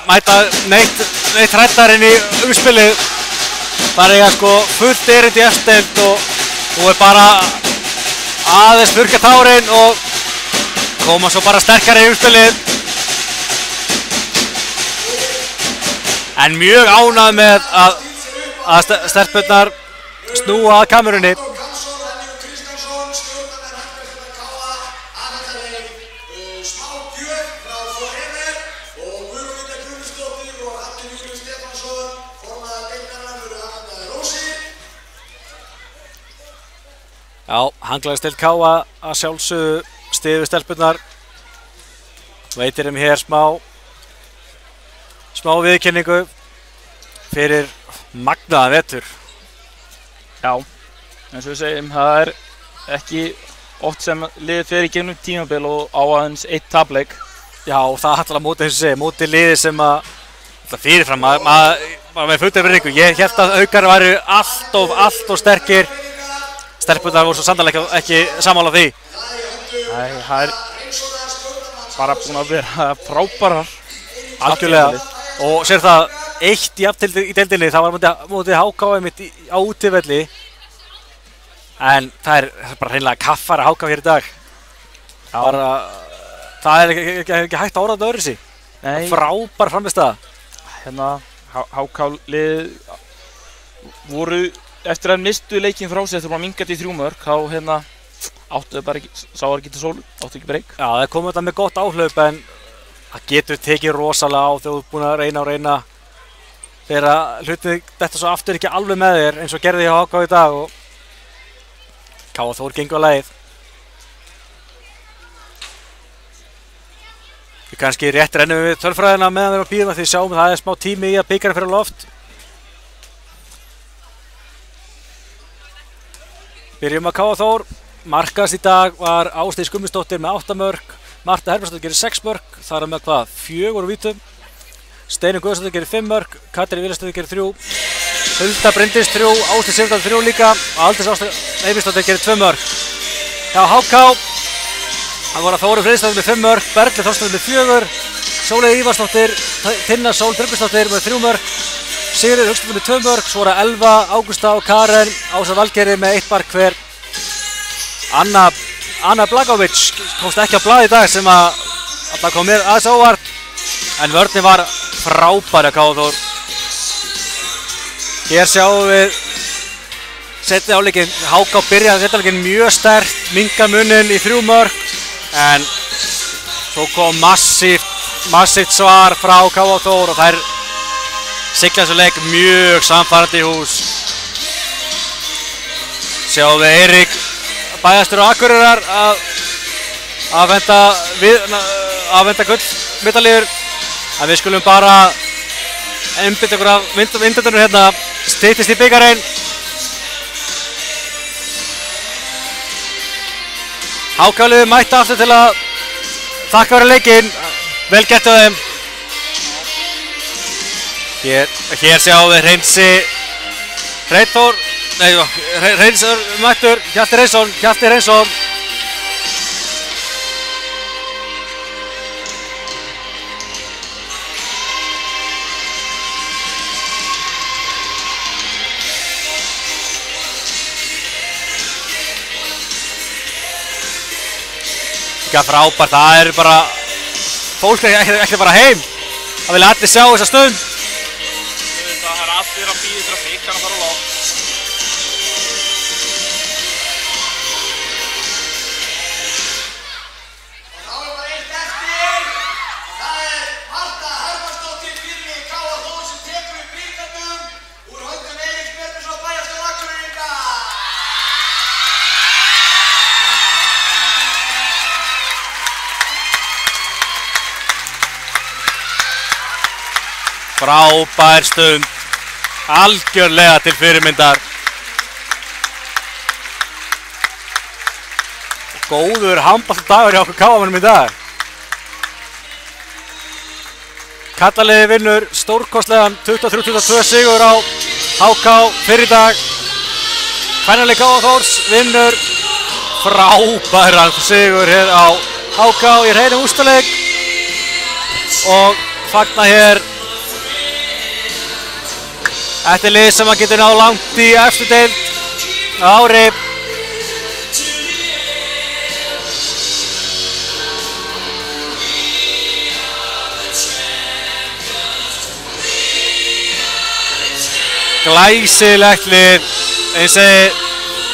mæta neitt hræddar inn í umspilið. Það er sko fullt erindi í eftirdeild og þú er bara aðeins þurrka tárin og koma svo bara sterkari í umspilið. En mjög ánægð með að stelpurnar snúa að kamerunni. Já, hanglaðist K.A. að sjálfsögðu stiðu stelpurnar. Veitir hér smá viðurkenningu fyrir magnaðan vetur. Já, eins og við segjum, það er ekki oft sem liðið fer í gegnum tímabil og á aðeins 1 tapleik. Já, það hættilega móti eins og segja, móti liðið sem að fyrirfram maður með fullri virðingu. Ég hélt að Haukar væru allt of sterkir. Stelpurnar voru svo sannarlega ekki sammála því. Nei, það er bara búin að vera frábærar. Algjörlega. Og sér það, 1 jafn í deildinni, það var mótið Háká einmitt á útivelli. En það er bara hreinlega kaffara Háká hér í dag. Það er ekki hægt að orða þetta öðruvísi. Nei. Frábær framistæða. Hérna, HK lið voru, eftir að mistu leikinn frá sig eftir að minga til 3 mörk, þá hérna áttu bara ekki, sá ekki til sólu, áttu ekki breyk. Já, það kom þetta með gott áhlaup en það getur tekið rosalega á þegar þú ert búin að reyna þegar hluti þetta svo aftur ekki alveg með þér eins og gerði ég á HK í dag og K.A. Þór gengur að lagið. Við kannski rétt rennum við tölfræðina meðan við erum að bíða því sjáum það er smá tími í að bikarinn fyrir loft. Byrjum að K.A. Þór. Markast í dag var Ásdís Gummisdóttir með 8 mörk. Marta Herbertsdóttir gerir 6 mörk. Það er með hvað? 4 úr vítum. Steinunn Guðjónsdóttir gerir 5 mörk. Katrín Vilhjálmsdóttir gerir 3. Hulda Bryndís 3. Ásdís Sigurðardóttir 3 líka. Aldís Eyvindsdóttir gerir 2 mörk. Já, HK. Það voru að Þóru Friðriksdóttir með 5 mörk. Berglind Þorsteinsdóttir með 4. Sóley Ívarsdóttir, Tinna Sól Tryggvisdóttir með 3 mörk. Sigríður Hauksdóttir með 2 mörk. Svo voru Elva, Ágústa og Karen. Ása Valgerði með 1 mark hver. Anna Blagovic komst ekki á blað í dag sem að það kom mér aðeins óvart en vörnin var frábær að K.A. Þór. Hér sjáum við setni áleikin, HK byrjaði setni áleikin mjög sterkt, minnka munin í 3 mörk en svo kom massíft svar frá K.A. Þór og þær sigla þessu leik mjög samfærandi í hús. Sjáum við Eirík bæjastur á Akureyrar að venda gullmedalíur en við skulum bara einbeita okkur af myndböndunum hérna, styttist í bikarinn. HK-liðið mætti aftur til að þakka fyrir leikinn, vel gert á þeim. Hér sjáum við Hreinsi Hreinþór. Nei, Hreinsson mættur, Hjalti Hreinsson. Líka frábært, það er bara, fólk ekki bara heim. Það vilja allir sjá þessa stund. Það er allir að bíða eftir að bikarinn fara á loft. Frábær stund, algjörlega til fyrirmyndar. Góður handboltadagur hjá okkur K.A.-mönnum í dag. Kallaliði vinnur stórkostlegan 23-22 sigur á HK fyrir í dag. Kvennalið K.A. Þórs vinnur frábæran sigur hér á HK í hreinum úrslitaleik og fagna hér. Þetta er lið sem að getur náð langt í efstu deild á ári. Glæsilegt lið. Eins og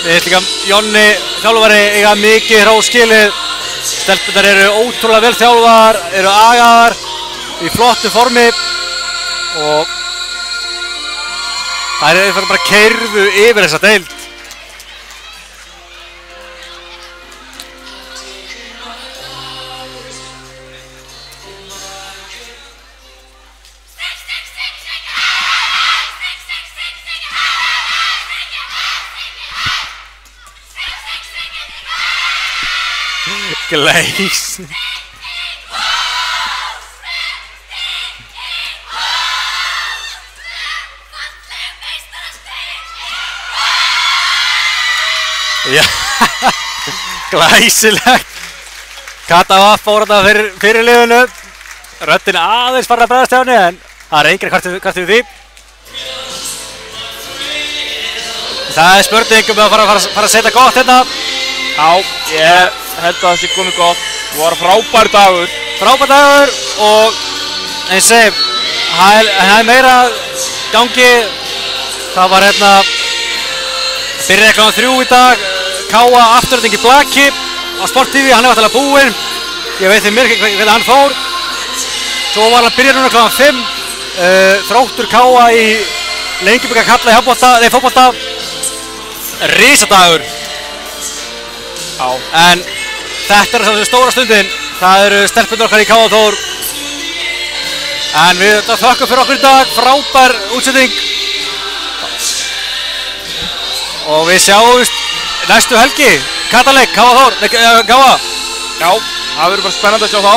líka Jonni þjálfari eiga mikið hrós skilið. Stelpurnar eru ótrúlega vel þjálfaðar, eru agaðar í flottu formi og það er bara keyrðu yfir þessa deild. Gleis. Já, glæsilegt. Kata Vaff fór þarna fyrir liðinu. Röddin aðeins farin að bregðast hjá henni en það er enginn kvart við því. Það er spurning um að fara að setja gott hérna. Já, ég held að það sé komið gott. Það var frábær dagur. Frábær dagur og eins og það er meira gangi. Það var byrjaði eitthvað 3 í dag, Káa afturölding í Blaki á Sport TV, hann er alltaf búinn. Ég veit því mér hvernig hann fór. Svo var hann byrjað núna kl. 5, Þróttur Káa í Lengjubikar kalla í fótbolta. Risadagur. Já. En þetta er þessi stóra stundin. Það eru stelpunir okkar í Káa Þór. En við þökkum fyrir okkur í dag, frábær útsending. Og við sjáumst næstu helgi, Kataleik, Káa Þór, Káa. Já, það verður bara spennandi að sjá þá.